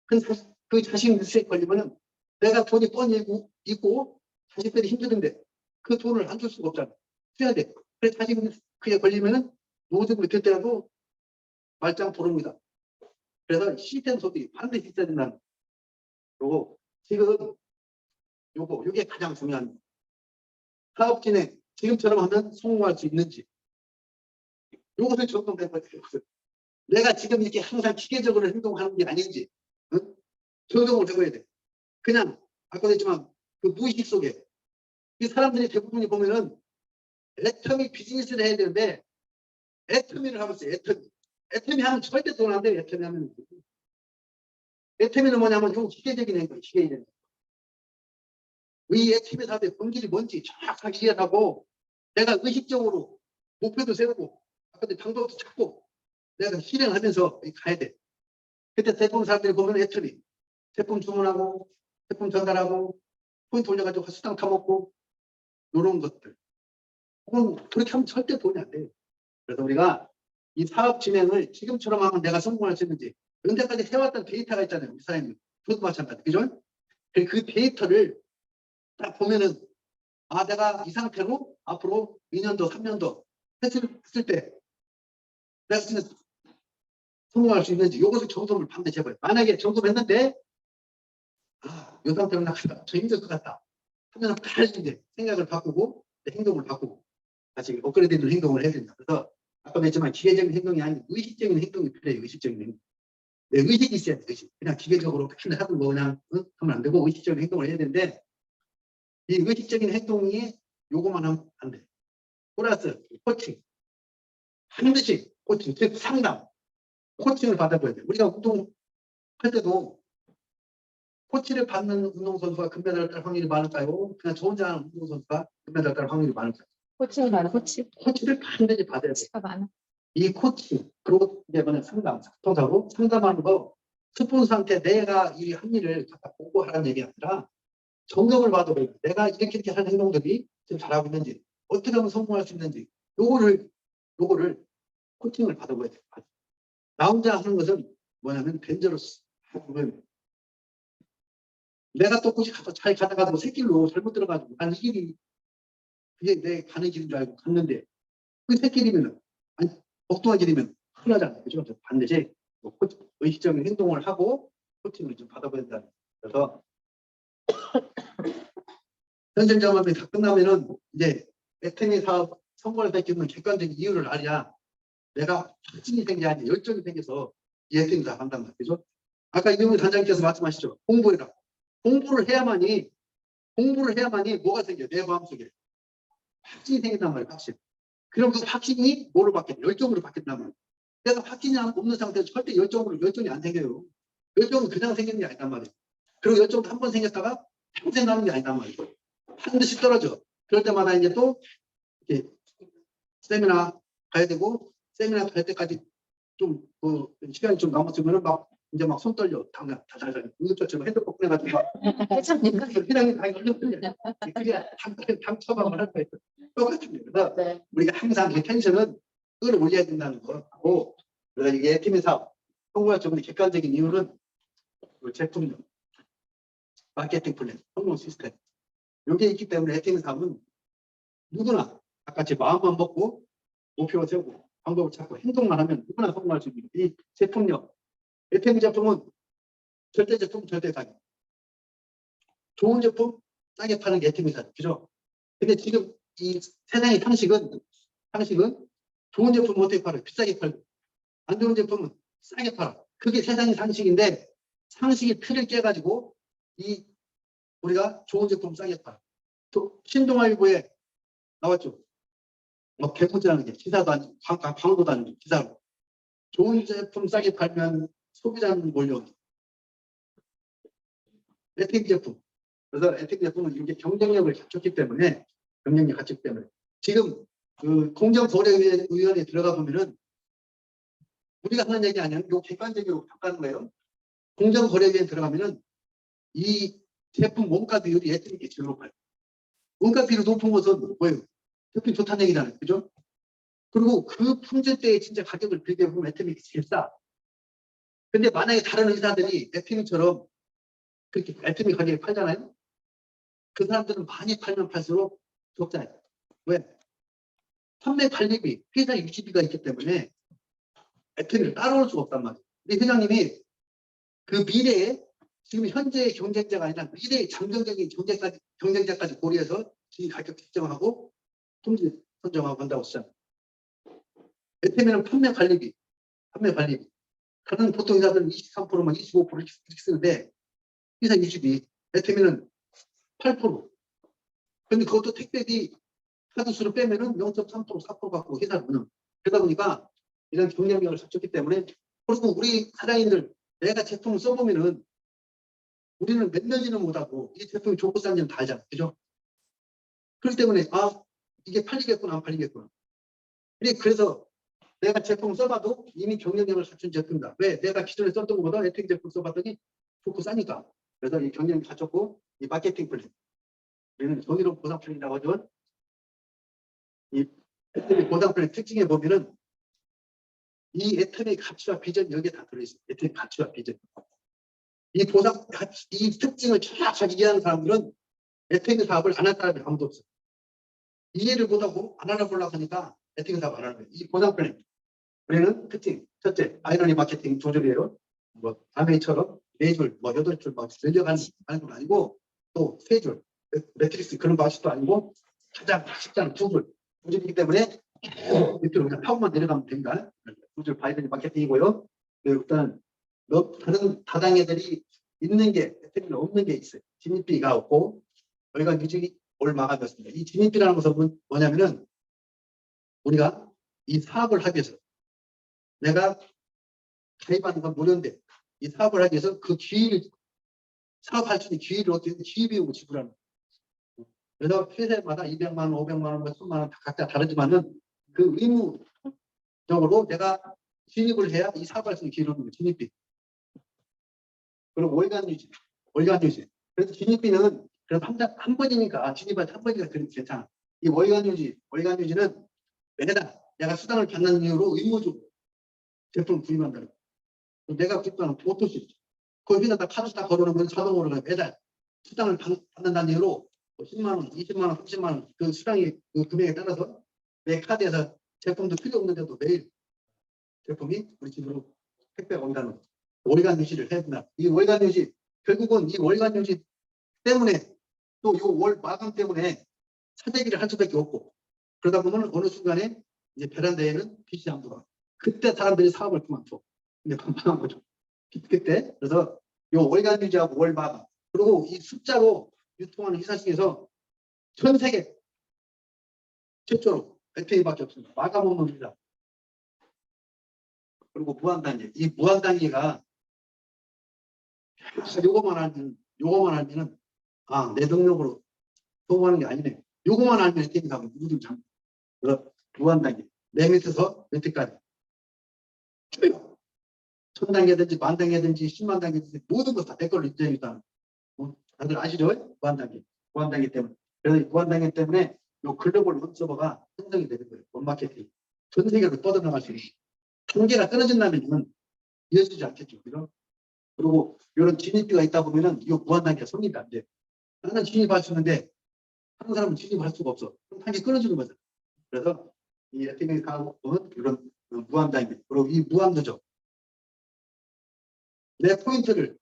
그 자식 뉴스에 걸리면은 내가 돈이 뻔히 있고 자식들이 힘드는데 그 돈을 안 줄 수가 없잖아. 줘야 돼. 그래서 자식 그에 걸리면은 노후 준비 됐더라도 말짱 도릅니다. 그래서 시스템 소득이 반드시 있어야 된다는 거고, 지금 요게 가장 중요한 사업 진행 지금처럼 하면 성공할 수 있는지 요것을 점검해 봐야 돼요. 내가 지금 이렇게 항상 기계적으로 행동하는 게 아닌지 응? 점검을 해봐야 돼. 그냥 아까도 했지만 그 무의식 속에 이 사람들이 대부분이 보면은 애터미 비즈니스를 해야 되는데 애터미를 하고 있어요. 애터미 하면 절대 돈 안 돼요. 애터미 하면. 애터미는 뭐냐면 요 기계적인 행동, 기계적인. 이 애터미 사업의 본질이 뭔지 정확하게 이해하고 내가 의식적으로 목표도 세우고 아까도 방법도 찾고 내가 실행하면서 가야 돼. 그때 대부분 사람들이 보면 애터미 제품 주문하고 제품 전달하고 포인트 올려가지고 수당 타먹고 이런 것들. 그렇게 하면 절대 돈이 안 돼요. 그래서 우리가 이 사업 진행을 지금처럼 하면 내가 성공할 수 있는지 현재까지 해왔던 데이터가 있잖아요. 우리 사장님. 저도 마찬가지. 그죠? 그 데이터를 딱 보면은 아 내가 이 상태로 앞으로 2년 더 3년 더 했을 때 내가 진짜 성공할 수 있는지 이것을 점검을 반드시 해봐요. 만약에 점검했는데 이 상태로 나가다 저 힘들 것 같다 하면 다시 이제 생각을 바꾸고 행동을 바꾸고 다시 업그레이드된 행동을 해야 된다. 그래서 아까도 했지만 기계적인 행동이 아니고 의식적인 행동이 필요해요. 의식적인 행동. 내 의식이 있어야 돼. 의식. 그냥 기계적으로 맨날 하든 뭐 그냥 하면 안 되고 의식적인 행동을 해야 되는데 이 의식적인 행동이 요거만 하면 안 돼. 플러스 코칭. 반드시 코칭, 즉 상담. 코칭을 받아봐야 돼. 우리가 운동할 때도 코치를 받는 운동선수가 금메달을 딸 확률이 많을까요? 그냥 저 혼자 하는 운동선수가 금메달을 딸 확률이 많을까요? 코칭이 많아, 코치. 코치를 반드시 받아야 돼. 코치가 많아. 이 코치, 그리고 이제 뭐냐 상담, 통사로 상담하는 거 스폰서한테 내가 이 한 일을 갖다 보고하라는 얘기 아니라 점검을 받아봐야 돼. 내가 이렇게 하는 행동들이 지금 잘하고 있는지, 어떻게 하면 성공할 수 있는지, 요거를 코칭을 받아봐야 돼. 나 혼자 하는 것은 뭐냐면 덴저러스. 내가 또 굳이 잘 가다가도 새길로 잘못 들어가지고 난 이 길이 그게 내 가는 길인 줄 알고 갔는데 그 새길이면 아니 엉뚱한 길이면 큰일 나잖아요. 그죠? 반드시 의식적인 행동을 하고 코칭을 좀 받아봐야 된다. 그래서 현실 점검이 다 끝나면은 이제 애터미 사업 성공을 할 수 있는 객관적인 이유를 알아야 내가 확신이 생겨야 하지 열정이 생겨서 이 애터미 사업 한단 말이죠. 아까 이경훈 단장님께서 말씀하시죠. 공부해라. 공부를 해야만이 뭐가 생겨? 내 마음속에 확신이 생긴단 말이에요. 확신. 그럼 그 확신이 뭐로 바뀌냐? 열정으로 바뀐단 말이에요. 내가 확신이 없는 상태에서 절대 열정이 안 생겨요. 열정은 그냥 생기는 게 아니단 말이에요. 그리고 열정도 한 번 생겼다가 평생 가는 게 아니단 말이에요. 반드시 떨어져. 그럴 때마다 이제 또 이렇게 세미나 가야 되고 세미나 갈 때까지 좀 시간이 좀 남았으면 막 이제 막 손 떨려. 당장 다잘 응급처치로 핸드폰 꺼내가지고 막 괜찮습니까? 그냥 다 걸렸더니 그게 당 처방을 할 거예요. 똑같습니다. 그래서 네. 우리가 항상 이 텐션은 끌어올려야 된다는 거고, 그래서 이게 팀의 사업 성공할 수 있는 객관적인 이유는 그 제품력, 마케팅 플랜, 성공 시스템 이게 있기 때문에 팀의 사업은 누구나 아까같이 마음만 먹고 목표를 세우고 방법을 찾고 행동만 하면 누구나 성공할 수 있는 이 제품력. FM 제품은 절대 제품 절대 가격. 좋은 제품 싸게 파는 게 FM 그죠? 근데 지금 이 세상의 상식은 좋은 제품은 어떻게 팔아요? 비싸게 팔고 안 좋은 제품은 싸게 팔아. 그게 세상의 상식인데 상식이 틀을 깨가지고 이 우리가 좋은 제품 싸게 팔아. 또 신동아일보에 나왔죠. 뭐 개무지라는 게 기사도 아니고 광고도 아니고 기사로 좋은 제품 싸게 팔면 소비자는 몰려온다. 에틱 제품. 그래서 에틱 제품은 이게 경쟁력을 갖췄기 때문에 지금 그 공정거래위원회에 들어가 보면은 우리가 하는 얘기 아니야. 이거 객관적으로 평가하는 거예요. 공정거래위원회에 들어가면은 이 제품 원가 비율이 에틱이 제일 높아요. 원가 비율이 높은 것은 뭐예요? 제품이 좋다는 얘기잖아요. 그죠? 그리고 그 품질 때에 진짜 가격을 비교해보면 에틱이 제일 싸. 근데 만약에 다른 의사들이 에픽처럼 그렇게 에픽 가격에 팔잖아요. 그 사람들은 많이 팔면 팔수록 적자예요. 왜? 판매 관리비, 회사 유지비가 있기 때문에 에픽을 따라올 수가 없단 말이에요. 우리 회장님이 그 미래에 지금 현재의 경쟁자가 아니라 미래의 잠정적인 경쟁자까지 고려해서 지금 가격 책정하고 품질 선정하고 한다고 했잖아요. 에픽은 판매 관리비. 다른 보통 회사들은 23%만 25% 이렇게 쓰는데 회사 유지비 에픽은 8%. 근데 그것도 택배비 카드 수를 빼면은 0.3%, 4% 갖고 회사를 운영. 그러다 보니까 이런 경쟁력을 갖췄기 때문에 그리고 우리 사장님들 내가 제품을 써보면은 우리는 몇 년지는 못하고 이 제품이 좋고 싼지는 다 알잖아. 그죠? 그렇기 때문에 이게 팔리겠구나 안 팔리겠구나. 그래서 내가 제품을 써봐도 이미 경쟁력을 갖춘 제품이다. 왜? 내가 기존에 썼던 것보다 에픽 제품 써봤더니 좋고 싸니까. 그래서 이 경쟁력을 갖췄고 이 마케팅 플랜. 우리는 정의로운 보상 플랜이라고 하죠. 이 애터미 보상 플랜 특징에 보면은 이 애터미 가치와 비전 여기에 다 들어있어요. 애터미 가치와 비전. 이 보상 이 특징을 정확하게 이해하는 사람들은 애터미 사업을 안 할 사람이 아무도 없어요. 이해를 못하고 안 알아보려고 하니까 애터미 사업 안 하는 거예요. 이 보상 플랜. 우리는 특징 첫째 아이러니 마케팅 조절이에요. 뭐 아메이처럼 4줄, 뭐 8줄 막 늘려가는 건 아니고 또 3줄 매트릭스 그런 방식도 아니고 가장 쉽잖아 2줄. 2줄이기 때문에 밑으로 그냥 파고만 내려가면 됩니다. 2줄 바이러니 마케팅이고요. 일단 다른 다당애들이 있는 게 없는 게 있어요. 진입비가 없고 월간 유지비 올 마감이었습니다. 이 진입비라는 것은 뭐냐면은 우리가 이 사업을 하기 위해서 내가 가입하는 건 무료인데 이 사업을 하기 위해서 그 기회를 사업할 수 있는 기회를 어떻게 기회비용을 지불하는 거예요. 그래서 회사마다 200만 원, 500만 원, 1000만 원 각자 다르지만은 그 의무적으로 내가 진입을 해야 이 사업할 수 있는 기회를 얻는 거예요. 진입비. 그리고 월간 유지. 그래서 진입비는 그래도 한 번이니까 진입할 한 번이니까 그래도 괜찮아. 이 월간 유지는 매달 내가 수당을 받는 이유로 의무적으로 제품을 구입한다는 거예요. 내가 구입하는 어떨 수 있죠. 거기다 카드 다 걸어놓으면 자동으로 매달 수당을 받는다는 이유로 10만 원, 20만 원, 30만 원 그 수당이 그 금액에 따라서 내 카드에서 제품도 필요 없는데도 매일 제품이 우리 집으로 택배가 온다는 거예요. 월간 유지를 해야 된다. 이 월간 유지 결국은 이 월간 유지 때문에 또 이 월 마감 때문에 사재기를 할 수밖에 없고 그러다 보면 어느 순간에 이제 베란다에는 빛이 안 들어와. 그때 사람들이 사업을 그만둬. 근데 반반한 거죠. 그때 그래서 이 월간 유지하고 월 마감 그리고 이 숫자로 유통하는 회사 중에서 전 세계 최초로 FA밖에 없습니다. 마감 없는 회사. 그리고 무한단계. 이 무한단계가 요거만 알면은 내 능력으로 소모하는 게 아니네. 요거만 알면 FA 가면 누구든 참. 그래서 무한단계. 내 밑에서 여태까지. 1000단계든지 10,000단계든지 10만 단계든지 모든 것 다 내 걸로 인정이다. 다들 아시죠? 무한단계 때문에. 그래서 이 무한단계 때문에 요 글로벌 원서버가 형성이 되는 거예요. 원마케팅. 전 세계로 뻗어나갈 수 있는. 단계가 끊어진다면 이어지지 않겠죠. 그죠? 그리고 이런 진입비가 있다 보면은 이 무한단계가 성립이 안 돼요. 나는 진입할 수 있는데 하는 사람은 진입할 수가 없어. 그럼 단계 끊어주는 거잖아. 그래서 이 에티믹 강화국은 그런 무한 단계. 그리고 이 무한 누적. 내 포인트를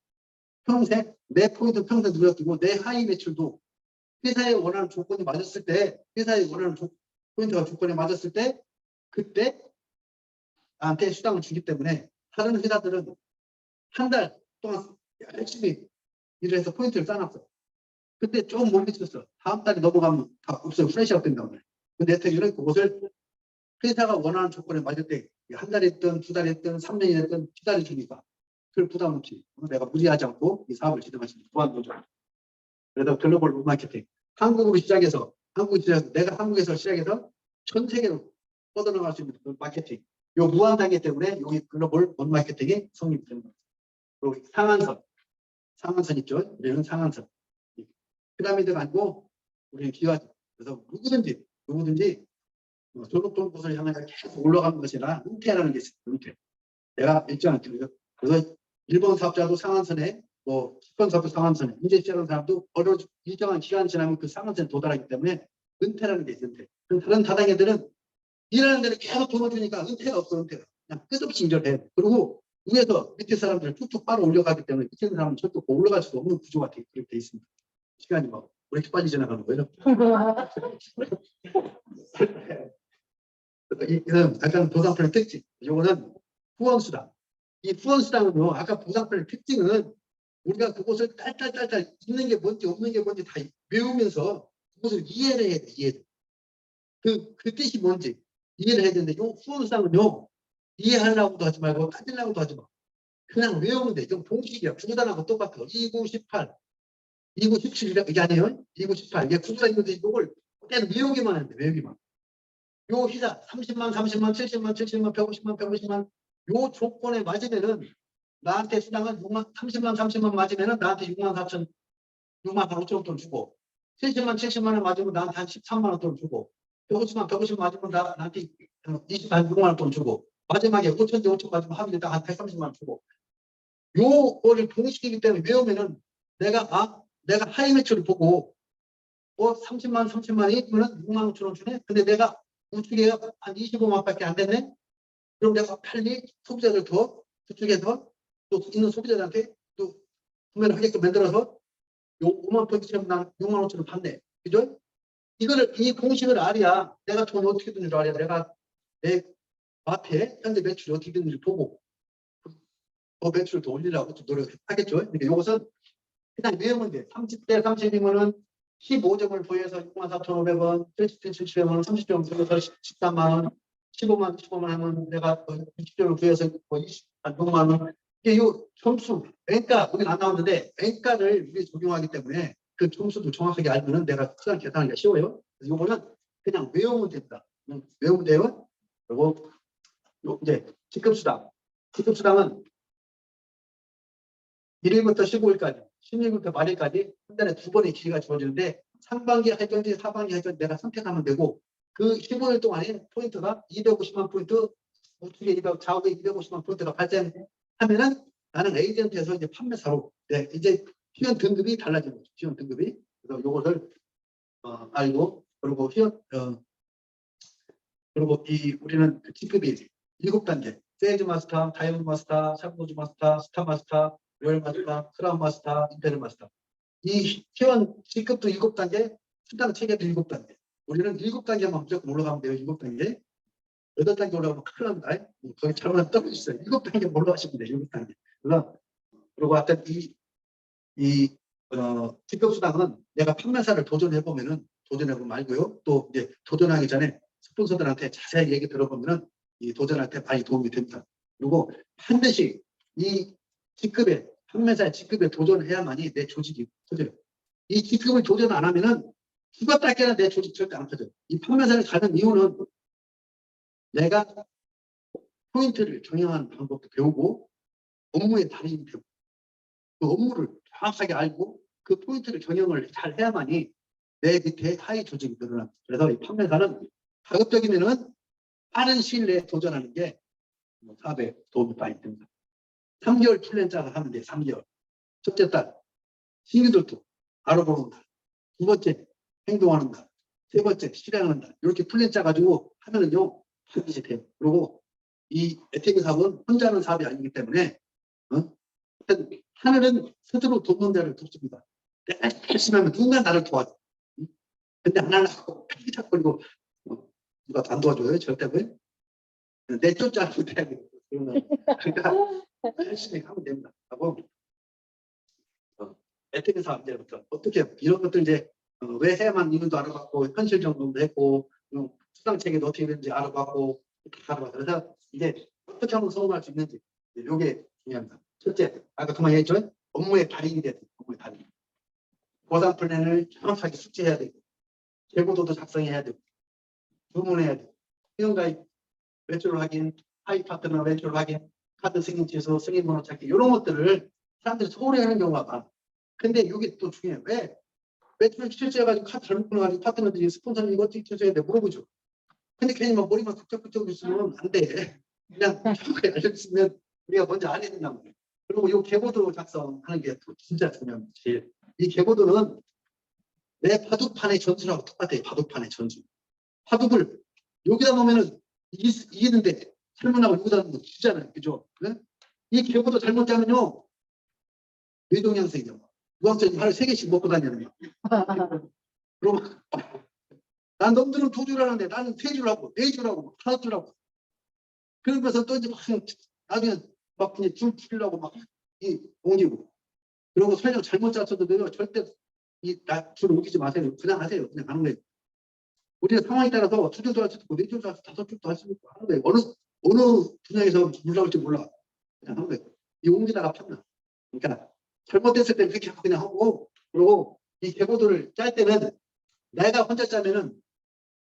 내 포인트 평생 누적두고 내 하위 매출도 회사에 원하는 조건이 맞았을 때, 회사에 원하는 포인트가 조건에 맞았을 때, 그때 나한테 수당을 주기 때문에 다른 회사들은 한 달 동안 열심히 일을 해서 포인트를 쌓아놨어. 근데 좀 못 미쳤어. 다음 달이 넘어가면 다 없어요. 프레시아웃 된단 말이야. 근데 혜택이는 그것을 회사가 원하는 조건에 맞을 때 한 달이 됐든 두 달이 됐든 3년이 됐든 기다려 주니까 그걸 부담 없이 내가 무리하지 않고 이 사업을 진행할 수 있는 무한도전. 그래서 글로벌 마케팅. 한국으로 시작해서 내가 한국에서 시작해서 전 세계로 뻗어나갈 수 있는 그 마케팅. 요 무한 단계 때문에 여기 글로벌 마케팅이 성립되는 거예요. 그리고 상한선 있죠. 우리는 상한선. 피라미드가 아니고 우리는 기와죠. 그래서 누구든지 졸업한 곳을 향해 계속 올라가는 것이라 은퇴라는 게 있어요. 은퇴. 내가 일정한 그래서 일본 사업자도 상한선에 뭐 10번 사업도 상한선에 이제 시작하는 사람도 어느 일정한 기간 지나면 그 상한선에 도달하기 때문에 은퇴라는 게 있어요. 은퇴. 다른 다단계들은 일하는 데는 계속 돈을 주니까 은퇴가 없어. 은퇴가. 그냥 끝없이 일을 해. 그리고 위에서 밑에 사람들을 툭툭 빨아 올려가기 때문에 밑에 있는 사람은 절대 올라갈 수 없는 구조가 그렇게 돼 있습니다. 시간이 막 왜 이렇게 빨리 지나가는 거예요? 이건 약간 보상편의 특징. 이거는 후원수당. 이 후원수당은요, 아까 보상편의 특징은 우리가 그것을 딸딸딸딸 있는 게 뭔지 없는 게 뭔지 다 외우면서 그것을 이해를 해야 돼. 이해를. 그 뜻이 뭔지 이해를 해야 되는데, 이 후원수당은요, 이해하려고도 하지 말고 따지려고도 하지 마. 그냥 외우면 돼. 이건 공식이야. 구구단하고 똑같아. 2918, 2917 이게 아니에요? 2918 이게 구구단인데 이걸 그냥 외우기만 하는데 외우기만. 요 희자 30만, 30만, 70만, 70만, 150만, 150만 요 조건에 맞으면은 나한테 수당은 6만, 30만, 30만 맞으면은 나한테 6만 4천, 6만 5천 돈 주고 70만, 70만 원 맞으면 나한테 한 13만 원 돈 주고 150만, 150만 맞으면 나한테 26만 원 돈 주고 마지막에 5천 대 5천 맞으면 합의에 한 130만 원 주고 요거를 공식이기 때문에 외우면은 내가 하이 매출을 보고 30만, 30만이 그러면 6만 5천 원 주네. 근데 내가 우측에 한 25만밖에 안 됐네. 그럼 내가 빨리 소비자들 그쪽에서 또 있는 소비자들한테 또 구매를 하게끔 만들어서 요 5만 포인트처럼 난 6만 5천 원 받네. 그죠? 이 공식을 알아야 내가 돈이 어떻게 드는 줄 알아야 내가 내 앞에 현재 매출이 어떻게 되는지 보고 더 매출을 더 올리려고 좀 노력하겠죠. 그러니까 이것은 그냥 외우면 돼. 30대 30이면은 15점을 부여해서 64,500원, 70대 70원, 30점 부여해서 13만 원, 15만 하면 내가 60점을 부여해서 6만 원. 이게 요 점수, 원가, 우리는 안 나오는데 원가를 우리 적용하기 때문에 그 점수도 정확하게 알면은 내가 수단 계산하기가 쉬워요. 그래서 이거는 그냥 외우면 된다. 외우면 돼요. 그리고 이제 직급수당. 직급수당은 1일부터 15일까지, 16일부터 말일까지 한 달에 2번의 기회가 주어지는데 상반기 할 건지 하반기 할 건지 내가 선택하면 되고 그 15일 동안에 포인트가 250만 포인트, 우측에 좌우에 250만 포인트가 발생하면은 나는 에이전트에서 이제 판매사로 이제 회원 등급이 달라지는 거죠. 회원 등급이. 그래서 이것을 알고 그리고 우리는 그 직급이 7단계. 세일즈 마스터, 다이아몬드 마스터, 샤브노즈 마스터, 스타 마스터, 로열 마스터, 크라운 마스터, 임페리얼 마스터. 이 회원 직급도 7단계, 수당 체계도 7단계. 우리는 7단계만 무조건 올라가면 돼요. 7단계. 8단계 올라가면 큰일 납니다. 거기 잘못하면 떨어지어요 7단계 올라가시면 돼요. 7단계. 그리고 하여튼 직급 수당은 내가 판매사를 도전해보면 말고요. 또 이제 도전하기 전에 스폰서들한테 자세히 얘기 들어보면은 이 도전할 때 많이 도움이 됩니다. 그리고 반드시 이 판매사의 직급에 도전해야만이 내 조직이 커져요. 이 직급을 도전 안 하면은 죽었다 깨나 내 조직 절대 안 커져요. 이 판매사를 가는 이유는 내가 포인트를 정형하는 방법도 배우고 업무의 달인이 되고 그 업무를 정확하게 알고 그 포인트를 정형을 잘 해야만이 내 밑에 하위 조직이 늘어납니다. 그래서 이 판매사는 가급적이면은 빠른 시일 내에 도전하는 게 사업에 도움이 많이 됩니다. 3개월 플랜 짜서 하면 돼. 3개월. 첫째 달 신규들도 알아보는 달. 두 번째 행동하는 날, 세 번째 실행하는 날 이렇게 플랜 짜가지고 하면은요 반드시 돼요. 그리고 이 애태미 사업은 혼자 하는 사업이 아니기 때문에 하늘은 스스로 돕는 자를 돕습니다. 내가 열심히 하면 누군가 나를 도와줘. 근데 안 하려고 피기착거리고 누가 안 도와줘요 절대. 내 쫓아서 돼야 돼요. 그러니까 열심히 하면 됩니다. 하고 애태미 사업제부터 어떻게 이런 것들 이제 왜 해야만 이는도 알아봤고 현실 정도도 했고 수당 체계도 어떻게 되는지 알아봤고 다 알아봤어요. 그래서 이제 어떻게 하면 성공할 수 있는지 이게 중요합니다. 첫째, 아까 그만 얘기했죠? 업무의 달인이 돼야 돼요. 업무의 달인. 보상 플랜을 정확하게 숙지해야 되고 재고도도 작성해야 되고 주문해야 되고 회원가입 외출 확인, 하이 파트너 외출 확인, 카드 승인 취소, 승인 번호 찾기 이런 것들을 사람들이 소홀히 하는 경우가 많아. 근데 이게 또 중요해. 왜 외출 취소해가지고 카드 잘못 끊어가지고 파트너들이 스폰서님 이거 어떻게 취소해야 돼 물어보죠. 근데 괜히 막 머리만 툭툭툭 있으면 안 돼. 그냥 정확하게 알려주시면 우리가 먼저 안 해야 된다는 거예요. 그리고 이 계보도 작성하는 게 진짜 중요합니다. 이 계보도는 내 바둑판의 전술하고 똑같아요. 바둑판의 전술. 바둑을 여기다 놓으면은 이기는데 설문하고 여기다 놓으면 지잖아요. 그죠? 네? 이 계보도 잘못 짜면요. 뇌동양성이죠. 무학생이 하루 3개씩 먹고 다니는 거예요. 그러면 난 놈들은 2줄 하는데 나는 3줄 하고 4줄 하고 5줄 하고 그러면서 또 이제 막 나중에 막 그냥 줄 풀려고 막 옮기고 그리고 설령 잘못 짰어도 절대 줄 옮기지 마세요. 그냥 하세요. 그냥 하는 거예요. 우리가 상황에 따라서 2줄도 할 수도 있고 4줄도 할 수도 있고 5줄도 할 수도 있고 하는 거예요. 어느 분야에서 물나올지 몰라. 그냥 하는 거예요. 이 옮기다가 폈나. 그러니까 잘못됐을 때 그렇게 하고 그냥 하고 그리고 이 계보도를 짤 때는 내가 혼자 짜면은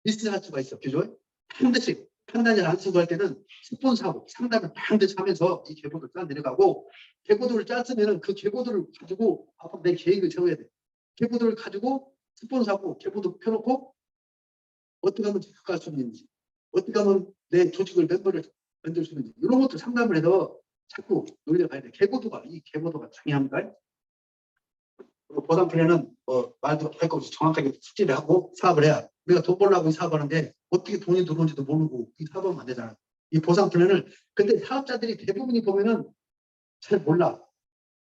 미스할 수가 있어. 그죠? 반드시 판단을 안 쓰고 할 때는 스폰서하고 상담을 반드시 하면서 이 계보도를 짜 내려가고 계보도를 짰으면은 그 계보도를 가지고 앞으로 내 계획을 세워야 돼. 계보도를 가지고 스폰서하고 계보도 펴놓고 어떻게 하면 지속할 수 있는지 어떻게 하면 내 조직을 멤버를 만들 수 있는지 이런 것도 상담을 해서 자꾸 놀려가야 돼. 이 계보도가 중요합니다. 그리고 보상 플랜은 말도 할 거 없이 정확하게 숙지를 하고 사업을 해야 우리가 돈 벌려고 사업하는데 어떻게 돈이 들어오는지도 모르고 이 사업하면 안 되잖아. 이 보상 플랜을 근데 사업자들이 대부분이 보면은 잘 몰라.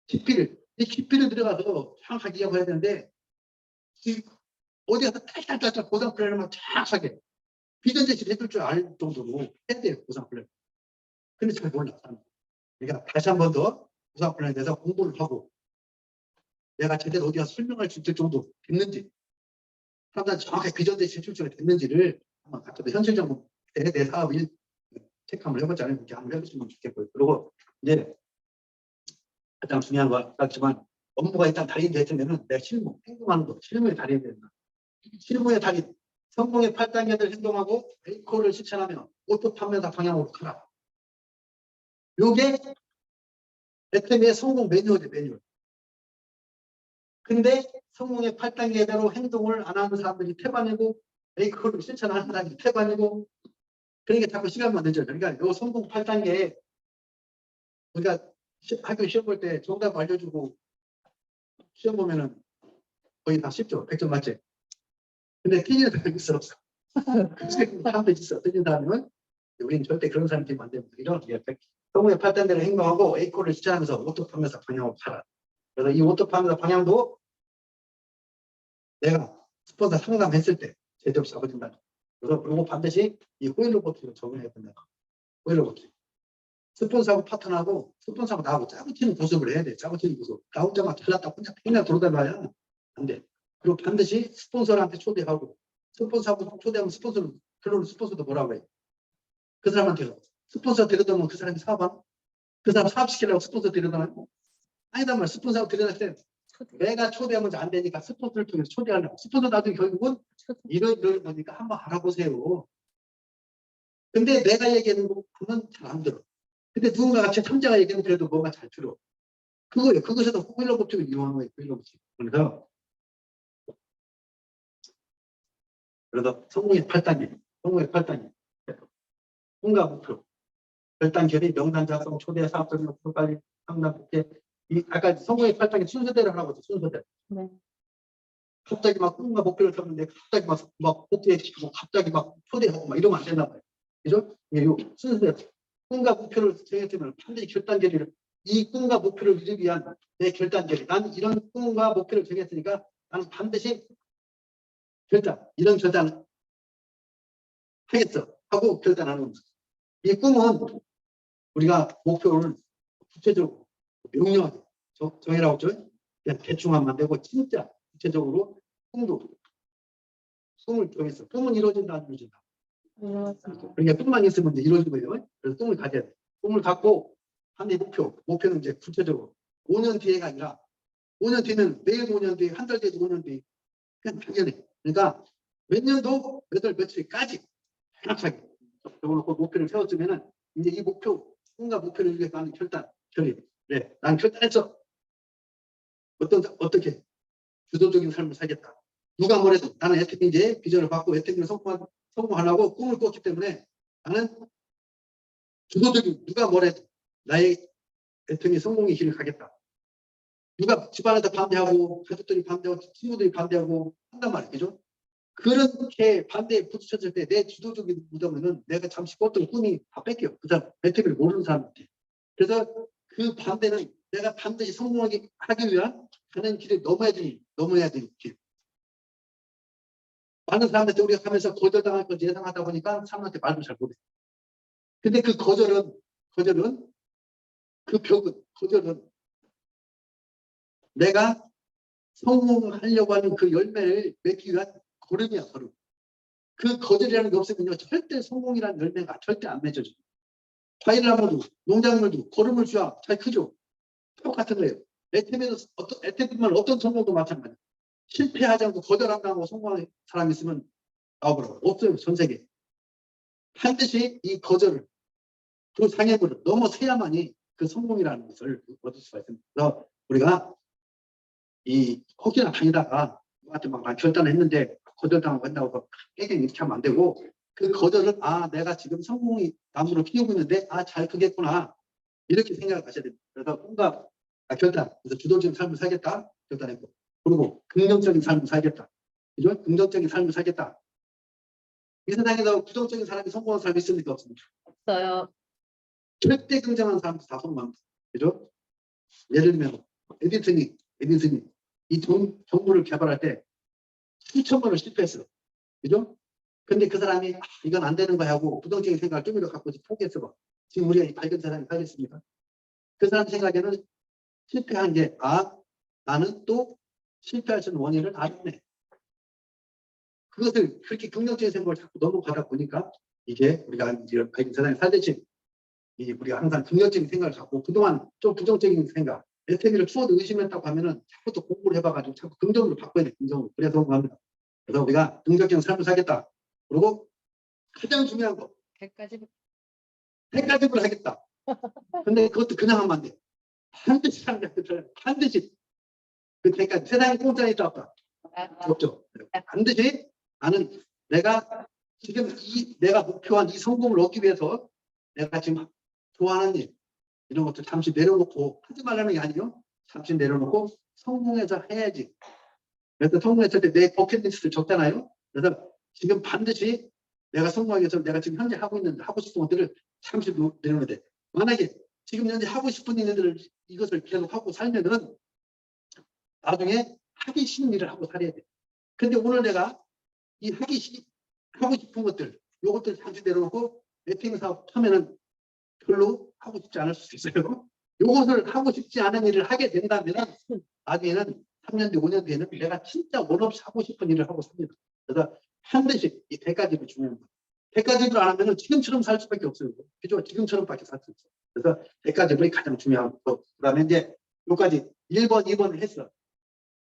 이 깊이를 들어가서 정확하게 이야기해야 되는데 어디 가서 딸딸딸 보상 플랜을 정확하게 비전 제시를 해줄 줄 알 정도로 해야 돼요. 보상 플랜. 근데 잘 몰라. 그러니까 다시 한 번 더 보상 플랜에 대해서 공부를 하고 내가 제대로 어디 가서 설명할 수 있을 정도 됐는지 사람들한테 정확하게 비전 제시 해줄 줄 됐는지를 한번 갖다 현실적으로 내 사업을 체크 한번 해보자는 이렇게 한번 해보시면 좋겠고요. 그리고 이제 가장 중요한 거 같지만 업무가 일단 달인이 됐으면은 내 실무, 행동하는 거, 실무의 달인이 된다. 실무의 달인, 성공의 8단계를 행동하고 에이코를 실천하면 오토 판매사 방향으로 가라. 요게 애템의 성공 매뉴얼이에요, 매뉴얼. 근데 성공의 8단계대로 행동을 안 하는 사람들이 태반이고 에이코를 실천하는 사람이 태반이고 그러니까 자꾸 시간만 늦어요. 그러니까 요 성공 8단계에 우리가 학교 시험 볼 때 정답 알려주고 시험 보면은 거의 다 쉽죠. 100점 맞지? 근데 틀리는 사람이 있어. 사람도 있어. 틀린 사람은 우리는 절대 그런 사람이 되면 안 됩니다. 이런 성공의 8단계를 행동하고 에이코를 실천하면서 오토 판매사 방향으로 가라. 그래서 이 오토 판매사 방향도 내가 스폰서 상담했을 때 제대로 잡아준다. 그래서 그리고 반드시 이 호일 로봇을 적용해야 된다. 호일 로봇. 스폰서하고 파트너하고 스폰서하고 나하고 짜고 치는 교습을 해야 돼. 짜고 치는 교습. 나 혼자만 잘났다 혼자 맨날 돌아다녀야 안 돼. 그리고 반드시 스폰서한테 초대하고 스폰서하고 초대하면 스폰서를 별로 스폰서도 뭐라고 해. 그 사람한테 스폰서 데려다 놓으면 그 사람이 사업하나? 그 사람 사업시키려고 스폰서 데려다 놔요? 아니다 말 스폰서하고 데려다 때 내가 초대하면 안 되니까 스폰서를 통해서 초대하려고. 스폰서 나중에 결국은 이런 거니까 한번 알아보세요. 근데 내가 얘기하는 거는 잘 안 들어. 근데 누군가 같이 참자가 얘기하면 그래도 뭔가 잘 들어. 그거예요. 그것에서 호일러 법칙을 이용하는 거예요. 호일러 법칙. 그래서 성공의 8단계. 성공의 8단계. 뭔가 목표. 결단 결의 명단 작성 초대 사업적 목표까지 상담 국회. 아까 성공의 8단계 순서대로 하라고 했죠. 순서대로. 네. 갑자기 막 꿈과 목표를 잡는데 갑자기 막 복귀시키고 갑자기 막 초대하고 막 이러면 안 된단 말이에요. 그죠? 요 순서대로 꿈과 목표를 정했으면 반드시 결단결의를 이 꿈과 목표를 이루기 위한 내 결단결의 난 이런 꿈과 목표를 정했으니까 나는 반드시 이런 결단을 하겠어 하고 결단하는 거죠. 이 꿈은 우리가 목표를 구체적으로 명료하게 정해라고 했죠. 그냥 대충 하면 안 되고 진짜 구체적으로 꿈을 정했어. 꿈은 이루어진다 안 이루어진다. 그러니까 꿈만 있으면 이제 이루어진 거예요. 그래서 꿈을 가져야 돼. 꿈을 갖고 한대 목표는 이제 구체적으로 5년 뒤에가 아니라 5년 뒤는 내일 5년 뒤에 한 달 뒤에도 5년 뒤에 그냥 당연해. 그러니까 몇 년도 몇 월 며칠까지 정확하게 적어놓고 목표를 세웠으면은 이제 이 꿈과 목표를 위해 나는 결의. 그래, 난 결단했어. 어떻게 주도적인 삶을 살겠다. 누가 뭐래도 나는 애태민제의 비전을 받고 애태민을 성공하려고 꿈을 꿨기 때문에 나는 주도적인 누가 뭐래도 나의 애태민 성공의 길을 가겠다. 누가 집안에서 반대하고 가족들이 반대하고 친구들이 반대하고 한단 말이죠. 그렇게 반대에 부딪혔을 때 내 주도적인 무덤에는 내가 잠시 꿨던 꿈이 다 뺏겨. 그 사람 애태민을 모르는 사람한테. 그래서 그 반대는 내가 반드시 성공하기 위한 가는 길에 넘어야 될 길. 많은 사람들한테 우리가 가면서 거절당할 걸 예상하다 보니까 사람한테 말도 잘 못해. 근데 그 거절은 내가 성공하려고 하는 그 열매를 맺기 위한 걸음이야, 걸음. 그 거절이라는 게 없으면요, 절대 성공이라는 열매가 절대 안 맺어져. 과일나무도, 농작물도 걸음을 줘야 잘 크죠. 똑같은 거예요. 애태민만 어떤 성공도 마찬가지예요. 실패하지 않고 거절 안 당하고 성공한 사람이 있으면 나와보라고. 없어요, 전 세계. 반드시 이 거절을, 그 장애물을 넘어서야만이 그 성공이라는 것을 얻을 수가 있습니다. 그래서 우리가 혹시나 다니다가 누구한테 막 결단했는데 거절당하고 한다고 깨갱 이렇게 하면 안 되고 그 거절을 내가 지금 성공이 나무로 키우고 있는데 잘 크겠구나 이렇게 생각을 하셔야 됩니다. 그래서 꿈과 결단, 그래서 주도적인 삶을 살겠다 결단했고 그리고 긍정적인 삶을 살겠다. 그죠? 긍정적인 삶을 살겠다. 이 세상에서 부정적인 사람이 성공한 사람이 있습니까? 없습니까? 없어요. 절대 긍정한 사람도 다 성공합니다. 그죠? 예를 들면 에디슨이 이 정보를 개발할 때 수천 번을 실패했어요. 그죠? 근데 그 사람이 이건 안 되는 거야 하고 부정적인 생각을 좀 더 갖고 포기했어 봐. 지금 우리가 이 밝은 세상에 살겠습니까? 그 사람 생각에는 실패한 게 나는 또 실패할 수 있는 원인을 알았네. 그것을 그렇게 긍정적인 생각을 자꾸 넘어가다 보니까 이게 우리가 이런 밝은 세상에 살듯이 우리가 항상 긍정적인 생각을 갖고 그동안 좀 부정적인 생각 애태미를 추워도 의심했다고 하면은 자꾸 또 공부를 해봐가지고 자꾸 긍정으로 바꿔야 돼. 긍정으로. 그래서 성공합니다. 그래서 우리가 긍정적인 삶을 살겠다. 그리고 가장 중요한 거 100가지를 하겠다. 근데 그것도 그냥 하면 안 돼. 반드시 하는 거야. 반드시 그 100가지. 세상에 공짜는 있다 없다. 없죠. 반드시 나는 내가 지금 내가 목표한 이 성공을 얻기 위해서 내가 지금 좋아하는 일 이런 것들 잠시 내려놓고 하지 말라는 게 아니에요. 잠시 내려놓고 성공해서 해야지. 그래서 성공했을 때 내 버킷리스트를 적잖아요. 그래서 지금 반드시 내가 성공하기 위해서 내가 지금 현재 하고 싶은 것들을 잠시 내려놓아야 돼. 만약에 지금 현재 하고 싶은 일들을 이것을 계속 하고 살면은 나중에 하기 싫은 일을 하고 살아야 돼. 근데 오늘 내가 하고 싶은 것들, 요것들 잠시 내려놓고 랩핑 사업 하면은 별로 하고 싶지 않을 수 있어요. 요것을 하고 싶지 않은 일을 하게 된다면 나중에는 3년 뒤, 5년 뒤에는 내가 진짜 원없이 하고 싶은 일을 하고 삽니다. 그래서 반드시 이 100가지를 중요한 거예요. 100가지를 안 하면 지금처럼 살 수밖에 없어요. 그죠? 지금처럼밖에 살 수 없어요. 그래서 100가지를 가장 중요한 거. 그 다음에 이제 요까지 1번, 2번을 했어.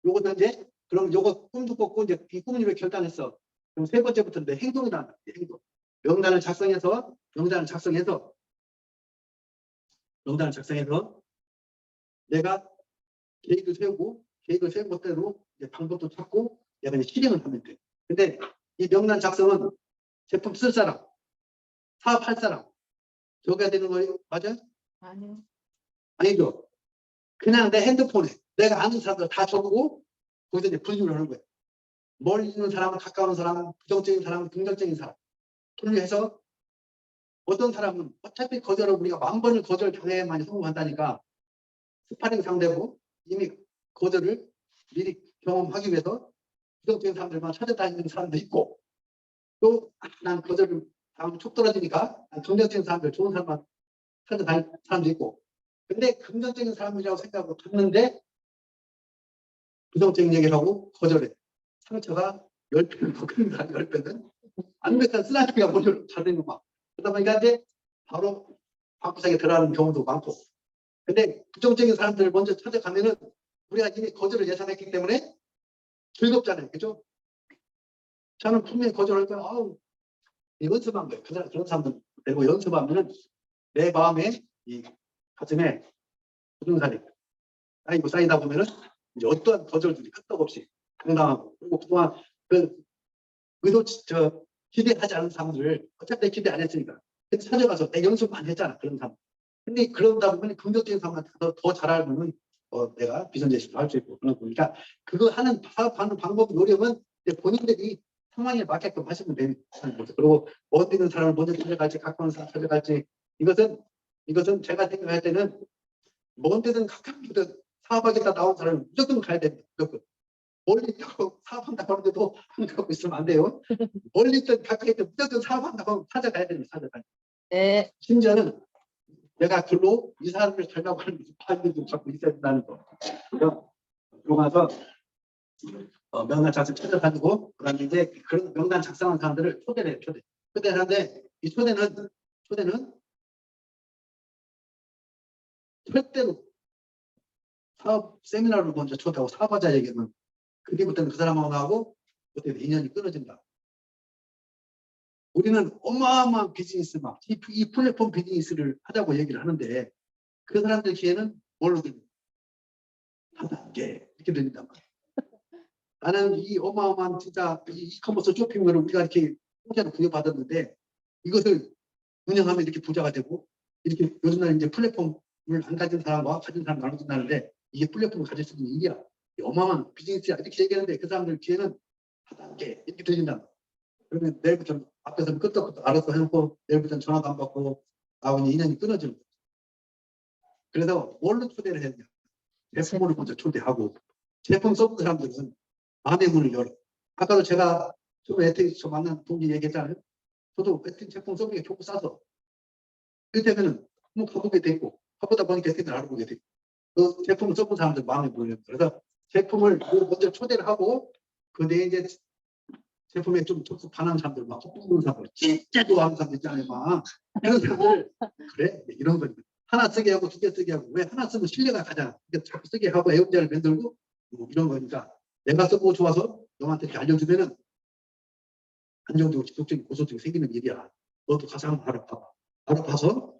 요것도 이제 그럼 요거 꿈도 꿨고 이제 이 꿈을 왜 결단했어? 그럼 세 번째부터는 내 행동이 나온다. 행동. 명단을 작성해서 내가 계획을 세우고 계획을 세운 것대로 이제 방법도 찾고 내가 이제 실행을 하면 돼. 근데 이 명단 작성은 제품 쓸 사람, 사업할 사람 적어야 되는 거예요? 맞아요? 아니요. 아니죠. 그냥 내 핸드폰에 내가 아는 사람들 다 적고 거기서 이제 분류를 하는 거예요. 멀리 있는 사람, 가까운 사람, 부정적인 사람, 긍정적인 사람 분류해서 어떤 사람은 어차피 거절을 우리가 10,000번을 거절 당해야만 성공한다니까 스파링 상대고 이미 거절을 미리 경험하기 위해서 부정적인 사람들만 찾아다니는 사람도 있고 또 난 거절을 다음 툭 떨어지니까 긍정적인 사람들 좋은 사람만 찾아다니는 사람도 있고 근데 긍정적인 사람이라고 생각하고 갔는데 부정적인 얘기를 하고 거절해 상처가 10배는 더 큽니다. 10배는 안 그랬다 쓰나미가 먼저 자르는 막 그러다 보니까 이제 바로 방구석에 들어가는 경우도 많고 근데 부정적인 사람들을 먼저 찾아가면은 우리가 이미 거절을 예상했기 때문에 즐겁잖아요. 그죠? 저는 분명히 거절할 거야. 아우, 연습한 거예요. 그런 사람들 되고 연습하면은 내 마음에 이 가슴에 부동산이 쌓이고 쌓이다 보면은 이제 어떠한 거절들이 끄떡없이 당당하고 그리고 그동안 그 의도 기대하지 않은 사람들을 어차피 기대 안 했으니까 찾아가서 내 연습만 했잖아. 그런 사람. 근데 그러다 보면 긍정적인 사람한테 더 잘 알면 내가 비전제시도 할 수 있고 그런 거니까 그거 하는 파악하는 방법 요령은 본인들이 상황에 맞게끔 하시면 되는 거죠. 그리고 먼 있는 사람을 먼저 찾아갈지 가까운 사람 찾아갈지 이것은 제가 생각할 때는 먼 데든 가까운 데든 사업하겠다 나온 사람은 무조건 가야 됩니다. 무조건. 멀리 있다고 사업한다고 하는데도 안 가고 있으면 안 돼요. 멀리 있든 가까이 있든 무조건 사업한다고 하면 찾아가야 됩니다. 찾아가야. 네. 심지어는 내가 글로 이 사람을 살라고 하는 파일을 좀 갖고 있어야 된다는 거. 그러고 가서 명단 작성 찾아다니고 그다음에 이제 그런 명단 작성한 사람들을 초대를 해요. 초대를 하는데 이 초대는 절대로 사업 세미나를 먼저 초대하고 사업하자 얘기하면 그뒤부터는 그 사람하고 나하고 그때 인연이 끊어진다. 우리는 어마어마한 비즈니스 이 플랫폼 비즈니스를 하자고 얘기를 하는데 그 사람들 기회는 뭘로 됩니까? 이렇게 됩니다. 나는 이 어마어마한 진짜 이커머스 쇼핑몰을 우리가 이렇게 공짜로 부여받았는데 이것을 운영하면 이렇게 부자가 되고 이렇게 요즘날 이제 플랫폼을 안 가진 사람과 가진 사람 나눠준다는데 이게 플랫폼을 가질 수 있는 일이야. 어마어마한 비즈니스야. 이렇게 얘기하는데 그 사람들 기회는 하단계 이렇게 들린다. 그러면 내일부터 앞에서는 끄떡끄떡 알아서 해놓고 내일부터는 전화도 안 받고 나하고 인연이 끊어지는 거죠. 그래서 뭘로 초대를 했냐. 제품으로 먼저 초대하고 제품 써본 사람들은 마음의 문을 열어. 아까도 제가 처음에 에테이서 만난 동기 얘기했잖아요. 저도 제품 써보는 게 좋고 싸서 그때면은 뭐 가보게 되고 가보다 보니까 에테이를 알아보게 되고 그 제품을 써본 사람들 마음의 문을 열어. 그래서 제품을 먼저 초대를 하고 그 내에 이제 제품에 좀 반하는 사람들 막 헛부는 사람들 진짜 좋아하는 사람들 있잖아요. 막 그런 사람들 그래 이런 거니까 하나 쓰게 하고 2개 쓰게 하고 왜 하나 쓰면 신뢰가 가잖아. 그러니까 자꾸 쓰게 하고 애용자를 만들고 뭐 이런 거니까 내가 쓰고 좋아서 너한테 이렇게 알려주면은 안정적이고 지속적인 고소증이 생기는 일이야. 너도 가서 한번 알아봐. 알아봐서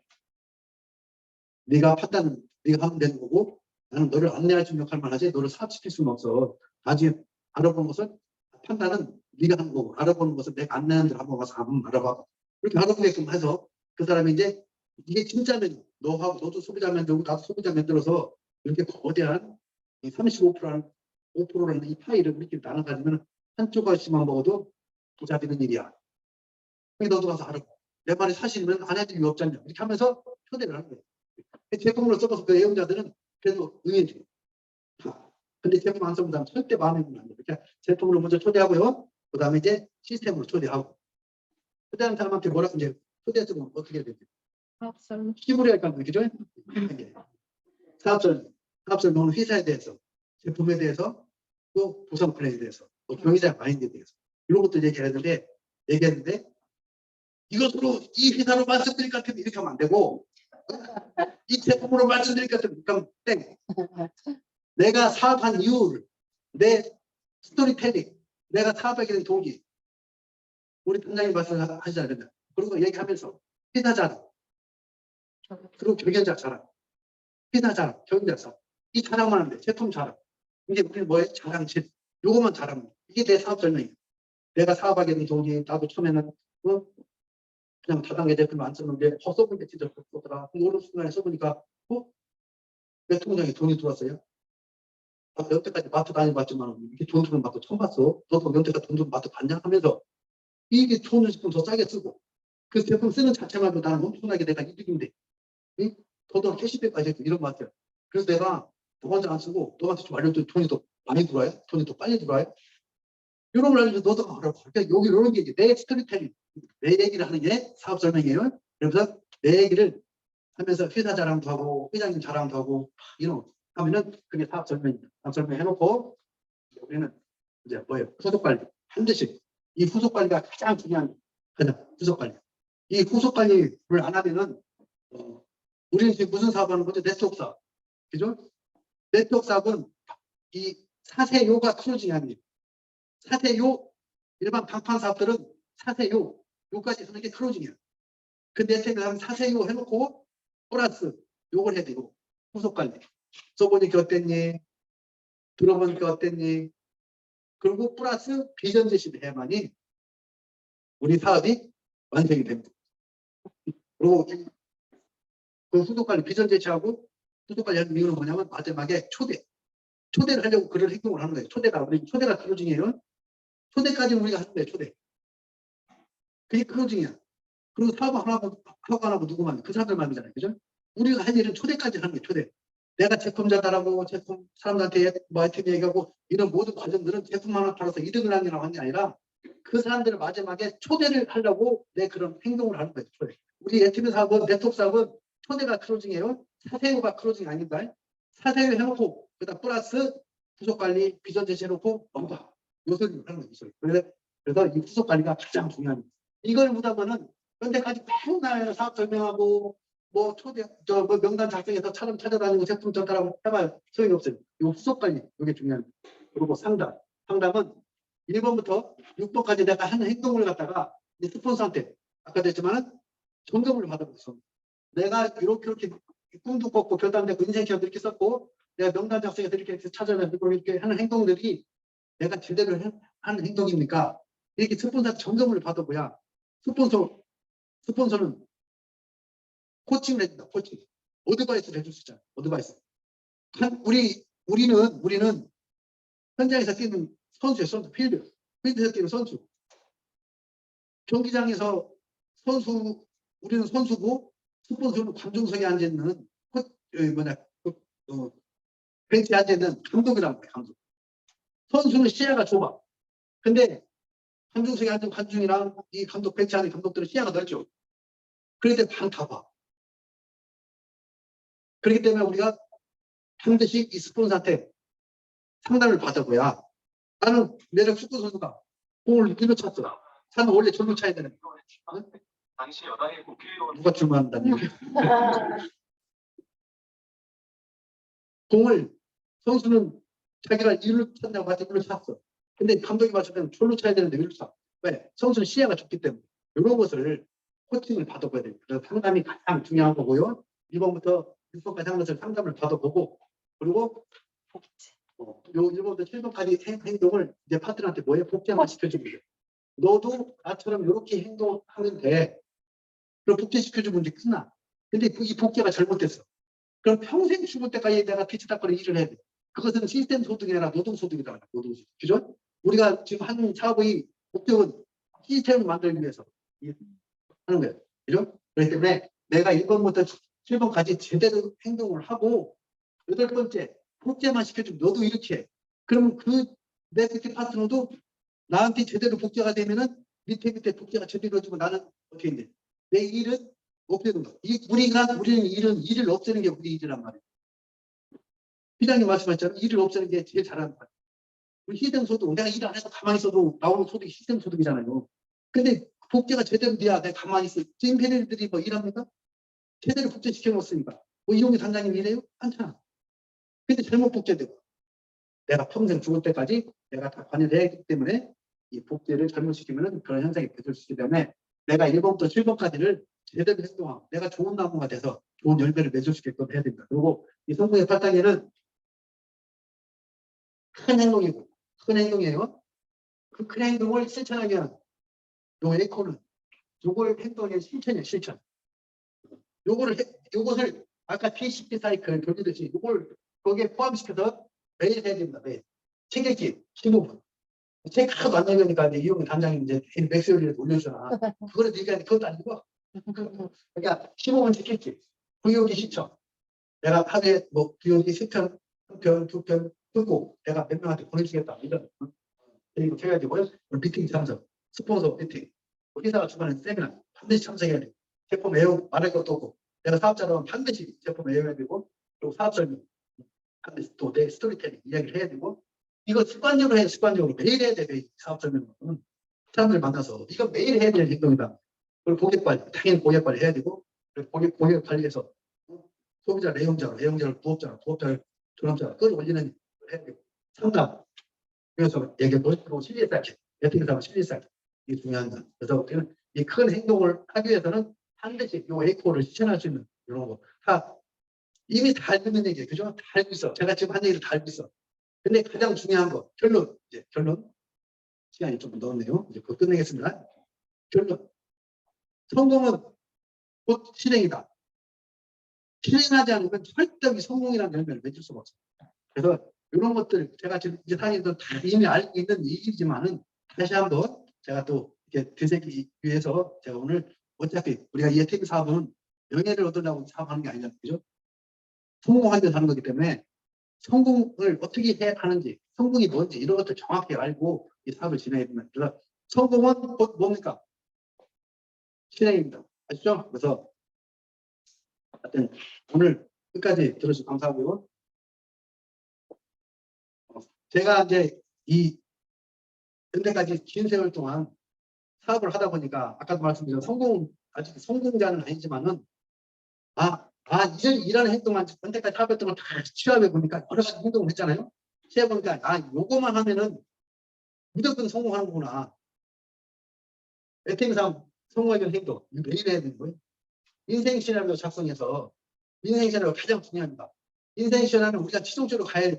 네가 하면 되는 거고 나는 너를 안내할 수 있는 역할만 하지 너를 사업시킬 수는 없어. 나중에 알아보는 것은 판단은 네가 하는 거고 알아보는 것은 내가 안내하는 대로 한번 가서 한번 알아봐. 그렇게 알아보게끔 해서 그 사람이 이제 이게 진짜면 너도 소비자 만들고 나도 소비자 만들어서 이렇게 거대한 이 35%라는 5%라는 이 파일을 우리끼리 나눠가지면 한쪽 아씨만 먹어도 부자 되는 일이야. 너도 가서 알아봐. 내 말이 사실이면 안 해줄 이유 없잖냐. 이렇게 하면서 초대를 하는 거예요. 제품으로 써서 그 애용자들은 그래도 응해줘요. 근데 제품 안 써본 사람 절대 마음에 들면 안 돼요. 그러니까 제품으로 먼저 초대하고요. 그 다음에 이제 시스템으로 초대하고. 초대하는 사람한테 뭐라고 이제 초대했으면 어떻게 해야 되죠? 사업설. 기부를 할까, 그죠? 사업설 놓는 회사에 대해서, 제품에 대해서, 또 구성 플랜에 대해서, 또 경영자 마인드에 대해서. 이런 것들 얘기했는데, 이것으로 이 회사로 말씀드릴 것 같은데 이렇게 하면 안 되고, 이 제품으로 말씀드릴 것 같은데, 그럼 땡. 내가 사업한 이유를, 내 스토리텔링, 내가 사업하게 된 동기, 우리 팀장님 말씀하시잖아요. 그리고 얘기하면서 회사 자랑, 그리고 경영자 자랑, 회사 자랑, 경영자 자랑. 이 자랑만 하면 돼. 제품 자랑. 이게 우리 뭐예요? 자랑실. 요것만 잘하면 돼. 이게 내 사업 설명이야. 내가 사업하게 된 동기, 나도 처음에는 그냥 다단계 제품 안 썼는데 써본 게 진짜 좋더라. 근데 어느 순간에 써보니까 내 통장에 돈이 들어왔어요. 여태까지 마트 다녀봤지만 이렇게 돈 주는 마트 처음 봤어. 너도 여태까지 돈 주는 마트 봤냐 하면서 이게 좋은 제품 더 싸게 쓰고 그 제품 쓰는 자체만도 나는 엄청나게 내가 이득인데 응? 더더욱 캐시백까지 이런 것 같아요. 그래서 내가 너 혼자 안 쓰고 너한테 좀 알려줘 돈이 더 많이 들어와요? 돈이 더 빨리 들어와요? 이런 걸 알려줘 너도 알아. 그러니까 여기 이런 게 이제 내 스토리텔링 내 얘기를 하는 게 사업 설명이에요. 그래서 내 얘기를 하면서 회사 자랑도 하고 회장님 자랑도 하고 이런 하면은 그게 사업 설명입니다. 사업 설명 해놓고 우리는 이제 뭐예요? 후속 관리 반드시 이 후속 관리가 가장 중요한 거죠. 후속 관리. 이 후속 관리를 안 하면은 우리는 지금 무슨 사업하는 거죠? 네트워크 사업. 그죠? 네트워크 사업은 이 4세 요가 크루징이 아니에요. 4세 요 일반 방판 사업들은 4세 요까지 하는 게 크루징이에요. 근데 생각하면 4세 요 해놓고 플러스 요걸 해야 되고 후속 관리. 써보니까 어땠니? 들어보니까 어땠니? 그리고 플러스 비전 제시를 해야만이 우리 사업이 완성이 됩니다. 그리고 그 후속 관리 비전 제시하고 후속 관리 하는 이유는 뭐냐면 마지막에 초대를 하려고 그런 행동을 하는 거예요. 초대가 크루징이에요. 초대까지는 우리가 하는 거예요. 초대. 그게 크루징이야. 그리고 사업 하고 안 하고 누구만 그 사람들만이잖아요. 그죠? 우리가 할 일은 초대까지 하는 거예요. 초대. 내가 제품 전달하고 제품 사람들한테 뭐 아이템 얘기하고 이런 모든 과정들은 제품 하나 팔아서 이득을 하려고 하는 게 아니라 그 사람들을 마지막에 초대를 하려고 내 그런 행동을 하는 거예요. 초대. 우리 애티브 사업은 네트워크 사업은 초대가 크로징이에요. 사세요가 크로징이 아닌가? 사세요 해놓고 그다음 플러스 후속 관리 비전 제시해놓고 넘어가. 요소리를 하는 거예요. 그래서 이 후속 관리가 가장 중요합니다. 이걸 못하면은 현대까지 맨날 사업 설명하고 뭐 초대 뭐 명단 작성해서 차름 찾아다니고 제품 전달하고 해봐요. 소용이 없어요. 이 후속 관리 이게 중요합니다. 그리고 상담은 1번부터 6번까지 내가 하는 행동을 갖다가 스폰서한테 아까 됐지만은 점검을 받아보고 있어. 내가 이렇게 꿈도 꿨고 결단되고 인생샷도 이렇게 썼고 내가 명단 작성해서 이렇게 찾아다니고 이렇게 하는 행동들이 내가 제대로 하는 행동입니까? 이렇게 스폰서한테 점검을 받아보야 스폰서는 코칭을 해준다. 코칭. 어드바이스를 해줄 수 있잖아. 어드바이스. 우리는 현장에서 뛰는 선수예요. 선수. 필드에서 뛰는 선수. 경기장에서 우리는 선수고 스폰서는 관중석에 앉아있는 벤치에 앉아있는 감독이라는 거예요. 감독. 선수는 시야가 좁아. 근데 관중석에 앉은 관중이랑 이 감독 벤치 안에 감독들은 시야가 넓죠. 그럴 때 다 봐. 그렇기 때문에 우리가 반드시 이 스폰서한테 상담을 받아보야 나는 내가 축구 선수가 공을 일로 찼어. 나는 원래 절로 차야 되는 거야. 당시 여당의 국회의원 누가 주문한다는 얘기야. 공을 선수는 자기가 일로 찼냐고 하지 일로 찼어. 근데 감독이 맞추면 절로 차야 되는데 일로 차. 왜? 선수는 시야가 좁기 때문에 이런 것을 코칭을 받아봐야 돼요. 그래서 상담이 가장 중요한 거고요. 1번부터 6번까지 하는 것을 상담을 받아보고 그리고 요 1번부터 7번까지 행동을 내 파트너한테 뭐에 복제만 시켜주면 돼요. 너도 나처럼 이렇게 행동하면 돼. 그럼 복제시켜주면 이제 끝나. 근데 이 복제가 잘못됐어. 그럼 평생 죽을 때까지 내가 피치 닦거리 일을 해야 돼. 그것은 시스템 소득이 아니라 노동소득이다. 노동소득. 그죠? 우리가 지금 하는 사업의 목적은 시스템을 만들기 위해서 하는 거예요. 그죠? 그렇기 때문에 내가 1번부터 7번까지 제대로 행동을 하고 8번째 복제만 시켜주면 너도 이렇게 해. 그러면 내 밑에 파트너도 나한테 제대로 복제가 되면은 밑에 복제가 제대로 해주고 나는 어떻게 했는데 내 일은 없애는 거. 우리는 일을 없애는 게 우리 일이란 말이에요. 회장님 말씀하셨잖아요. 일을 없애는 게 제일 잘하는 거예요. 우리 희생소득, 내가 일 안 해서 가만히 있어도 나오는 소득이 희생소득이잖아요. 근데 복제가 제대로 돼야 내가 가만히 있어. 지금 걔네들이 뭐 일합니까? 제대로 복제시켜 놓았으니까. 뭐 이용희 단장님 일해요? 않잖아. 근데 잘못 복제되고. 내가 평생 죽을 때까지 내가 다 관여를 해야 하기 때문에 이 복제를 잘못시키면 그런 현상이 빚을 수 있기 때문에 내가 1번부터 7번까지를 제대로 행동하고 내가 좋은 나무가 돼서 좋은 열매를 맺을 수 있게끔 해야 된다. 그리고 이 성공의 8단계는 큰 행동이에요. 그 큰 행동을 실천하면 요 에코는 요걸 행동의 실천이에요. 실천. 요것을 아까 PCP 사이클 돌리듯이 요걸 거기에 포함시켜서 매일 해야 됩니다. 매일. 책 읽기 15분. 책 하나도 안 읽으니까 이제 이용 단장님 이제 맥스웰리를 올려주잖아. 그거를 얘기하는데 그것도 아니고. 그러니까 15분 책 읽기. 구역기 시청. 내가 하루에 뭐 구역기 10편, 1편, 2편 듣고 내가 몇 명한테 보내주겠다. 이런. 그리고 해가지고 미팅 참석, 스폰서 미팅, 회사가 주관하는 세미나 반드시 참석해야 돼. 제품 외우고 말할 것도 없고 내가 사업자라면 반드시 제품 외워야 되고 그리고 사업 설명 반드시 또 내 스토리텔링 이야기를 해야 되고 이거 습관적으로 해 습관적으로 매일 해야 돼. 매일 사업 설명은 사람들 만나서 이거 매일 해야 될 행동이다. 그리고 고객 관리 당연히 고객 관리 해야 되고 그리고 고객 관리해서 소비자 내용자를 부업자를 조남자를 끌어올리는 걸 해야 되고 상담 그래서 얘기했고 그리고 실리사이트 배팅사업 실리사이트 이게 중요합니다. 그래서 이 큰 행동을 하기 위해서는 반드시 이 에이코를 실천할 수 있는 이런 거 다 이미 다 알고 있는 얘기예요. 그죠? 다 알고 있어. 제가 지금 한 얘기를 다 알고 있어. 근데 가장 중요한 거 결론 이제 결론 시간이 좀 넘었네요. 이제 그거 끝내겠습니다. 결론 성공은 곧 실행이다. 실행하지 않으면 절대 성공이라는 열매를 맺을 수가 없어요. 그래서 이런 것들 제가 지금 이제 다니도 다 이미 알고 있는 얘기지만은 다시 한번 제가 또 이렇게 되새기기 위해서 제가 오늘 어차피 우리가 이 혜택 사업은 명예를 얻으려고 사업하는 게 아니잖아요. 그죠? 성공하기 위해서 하는 거기 때문에 성공을 어떻게 해야 하는지 성공이 뭔지 이런 것들 정확히 알고 이 사업을 진행해야 됩니다. 그래서 성공은 곧 뭡니까? 실행입니다. 아시죠? 그래서 하여튼 오늘 끝까지 들어주셔서 감사하고요. 제가 이제 이 현재까지 긴 세월 동안 사업을 하다 보니까 아까도 말씀드린 아직 성공자는 아니지만은 이런 행동만 현재까지 사업했던 걸 다 취합해 보니까 여러 가지 행동을 했잖아요. 취해 보니까 요거만 하면은 무조건 성공하는 거구나. 애팅상 성공하기 위한 행동 이거 매일 해야 되는 거예요. 인생 시나리오 작성해서 인생 시나리오 가장 중요합니다. 인생 시나리오는 우리가 최종적으로 가야 할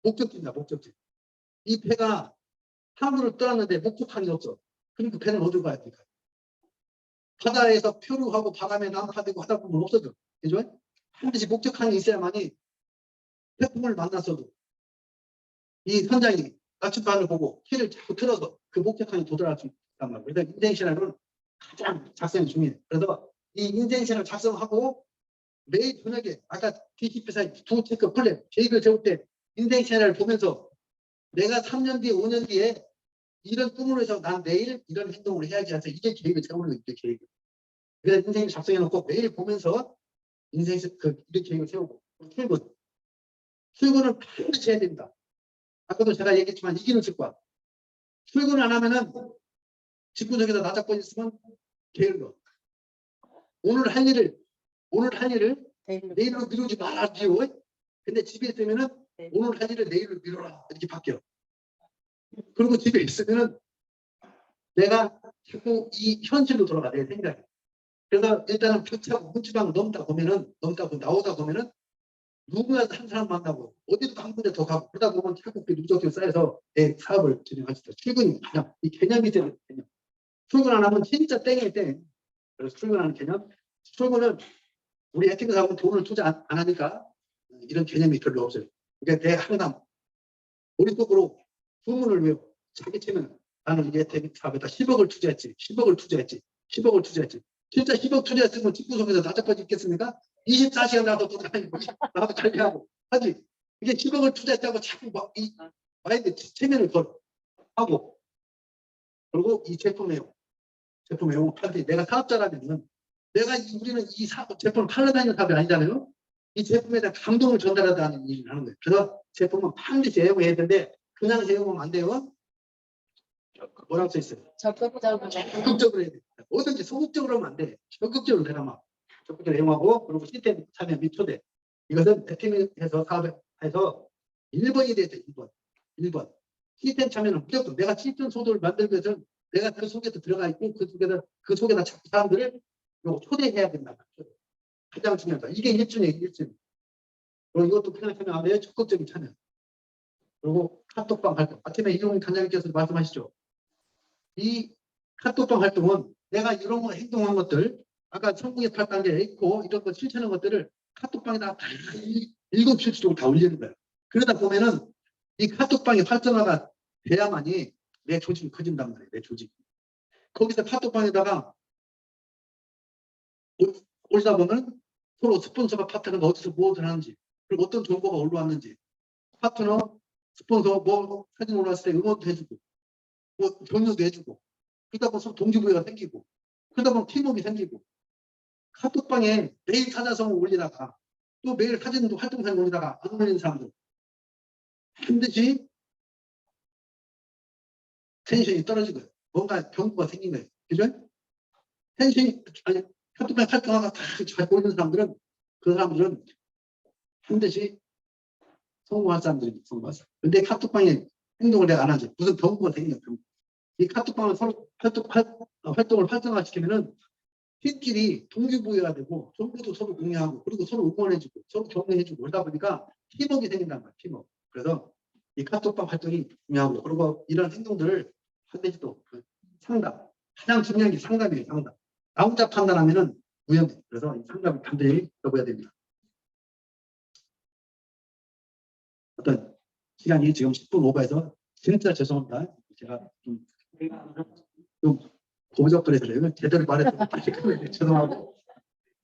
목적지입니다. 목적지. 이 배가 항구를 떠났는데 목적항이 없어. 그러니까 배는 어디로 가야 될까? 바다에서 표류하고 바람에 난파되고 하다 보면 없어져. 그죠? 반드시 목적항이 있어야만이 태풍을 만났어도 이 선장이 나침반을 보고 키를 자꾸 틀어서 그 목적항에 도달할 수 있단 말이에요. 그래서 인생 시나리오는 가장 작성이 중요해요. 그래서 이 인생 시나리오 작성하고 매일 저녁에 아까 DCP사 두 체크 플랜 계획을 세울 때 인생 시나리오를 보면서 내가 3년 뒤에 5년 뒤에 이런 꿈으로 해서 난 내일 이런 행동을 해야지 해서 이게 계획을 세우는 거예요. 이게 계획을. 그래서 인생을 작성해 놓고 매일 보면서 인생에서 이런 계획을 세우고 출근은 반드시 해야 됩니다. 아까도 제가 얘기했지만 이기는 습관. 출근 안 하면은 직구석에서 나잡고 있으면 게을러. 오늘 할 일을 내일로 미루지 말아주요. 근데 집에 있으면은 오늘 할 일을 내일로 미뤄라 이렇게 바뀌어. 그리고 집에 있으면은 내가 자꾸 이 현실로 돌아가 내 생각이. 그래서 일단은 벽차고 문지방 넘다 보면은 나오다 보면은 누구나 한 사람 만나고 어디도 한 군데 더 가고 그러다 보면 자꾸 누적이 쌓여서 내 사업을 진행할 수 있다. 출근이 그냥 이 개념이 되는 개념. 출근 안 하면 진짜 땡이에요 땡. 그래서 출근하는 개념. 출근은 우리 해팅 사업은 돈을 투자 안 하니까 이런 개념이 별로 없어요. 그러니까 내가 항상 머릿속으로 주문을 외워 자기 체면 나는 이게 해팅 사업에다 10억을 투자했지. 10억을 투자했지. 10억을 투자했지. 진짜 10억 투자했으면 집구석에서 낮에까지 있겠습니까? 24시간 나도 돌아다니고 나도 관리하고 하지. 이게 10억을 투자했다고 자꾸 마인드 체면을 하고 그리고 이 제품 외우고 팔때 내가 사업자라면 우리는 이 제품을 팔러 다니는 사업이 아니잖아요. 이 제품에 대한 감동을 전달하다는 일을 하는 거예요. 그래서 제품은 반드시 애용해야 되는데 그냥 애용하면 안 돼요. 뭐라고 써 있어요? 적극적으로 해야 돼. 뭐든지 소극적으로 하면 안 돼. 적극적으로 내가 막 적극적으로 애용하고 그리고 시스템 참여 및 초대. 이것은 대팀에서 사업해서 1번이 돼야 돼. 1번. 시스템 참여는 무조건 내가 시스템 소도를 만들기 위해서 내가 그 속에서 들어가 있고 그 속에다 자꾸 사람들을 초대해야 된다. 가장 중요하다. 이게 1순위예요. 1순위. 그리고 이것도 그냥 참여 안 돼요. 적극적인 참여. 그리고 카톡방 활동. 아침에 이종훈 단장님께서 말씀하시죠. 이 카톡방 활동은 내가 이런 거 행동한 것들 아까 성공의 8단계 에이코 이런 거 실천한 것들을 카톡방에다 다 7시 쪽으로 다 올리는 거예요. 그러다 보면은 이 카톡방의 활성화가 돼야만이 내 조직이 커진단 말이에요. 내 조직. 거기서 카톡방에다가 올다 보면 서로 스폰서가 파트너가 어디서 무엇을 하는지, 그리고 어떤 정보가 올라왔는지, 파트너, 스폰서 뭐 사진 올라왔을 때 응원도 해주고, 뭐 격려도 해주고, 그러다 보면 서로 동기부여가 생기고, 그러다 보면 팀워크가 생기고, 카톡방에 매일 찾아서 올리다가 또 매일 사진도 활동사진 올리다가 안 올리는 사람들 반드시 텐션이 떨어지고요. 뭔가 경고가 생긴 거예요. 그죠? 텐션이, 아니, 카톡방에 활동하다가 잘 보이는 사람들은 그 사람들은 반드시 성공할 사람들이 성공할 사람. 근데 카톡방에 행동을 내가 안 하지. 무슨 경고가 생겨요. 이 카톡방을 서로 활동을 활성화시키면은 팀끼리 동기부여가 되고 정보도 서로 공유하고 그리고 서로 응원해주고 서로 격려해주고 그러다 보니까 팀워크가 생긴단 말이에요. 팀워크. 그래서 이 카톡방 활동이 중요하고 그리고 이런 행동들을 반드시도 상담. 가장 중요한 게 상담이에요. 상담. 나 혼자 판단하면은 위험해요. 그래서 이 상담을 반드시 해봐야 됩니다. 어떤 시간이 지금 10분 오버해서 진짜 죄송합니다. 제가 좀 고적거려서 그래요. 제대로 말해서 죄송하고.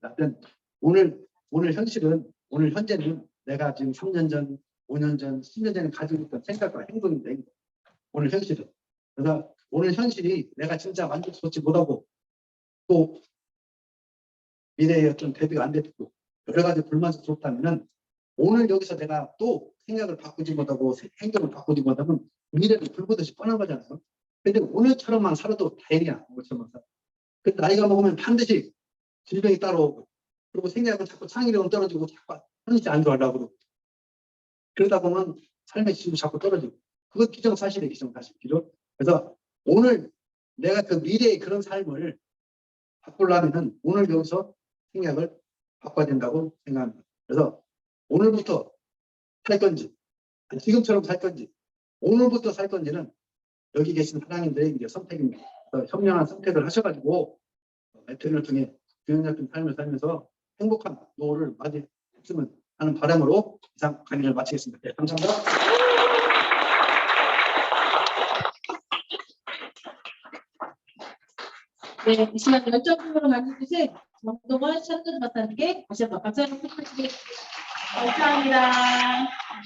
하여튼 오늘 현실은 오늘 현재는 내가 지금 3년 전, 5년 전, 10년 전에 가지고 있던 생각과 행동인데 오늘 현실은. 그래서 오늘 현실이 내가 진짜 만족스럽지 못하고 또 미래에 어떤 대비가 안 됐고 여러 가지 불만족스럽다면은 오늘 여기서 내가 또 생각을 바꾸지 못하고 행동을 바꾸지 못하면 미래는 불보듯이 뻔한 거잖아요. 근데 오늘처럼만 살아도 다행이야. 오늘처럼만 살아. 근데 나이가 먹으면 반드시 질병이 따라오고 그리고 생각은 자꾸 창의력은 떨어지고 자꾸 현실이 안 좋아하려고 그러고 그러다 보면 삶의 질도 자꾸 떨어지고 그건 기정사실이에요. 기정사실. 그죠? 그래서 오늘 내가 그 미래의 그런 삶을 바꾸려면은 오늘 여기서 생각을 바꿔야 된다고 생각합니다. 그래서 오늘부터 살 건지 아니, 지금처럼 살 건지 오늘부터 살 건지는 여기 계신 하나님들의 이제 선택입니다. 현명한 선택을 하셔가지고 메트를 통해 균형잡힌 삶을 살면서 행복한 노후를 맞이했으면 하는 바람으로 이상 강의를 마치겠습니다. 네, 감사합니다. 네, 이 시간 열정적으로 말씀주신 정동원 션든 박사님께 다시 한번 박수 한번 부탁드리겠습니다. 감사합니다.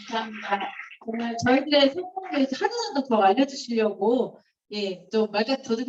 감사합니다. 정말 저희들의 성공에 하나라도 더 알려주시려고 좀 말같이 더듬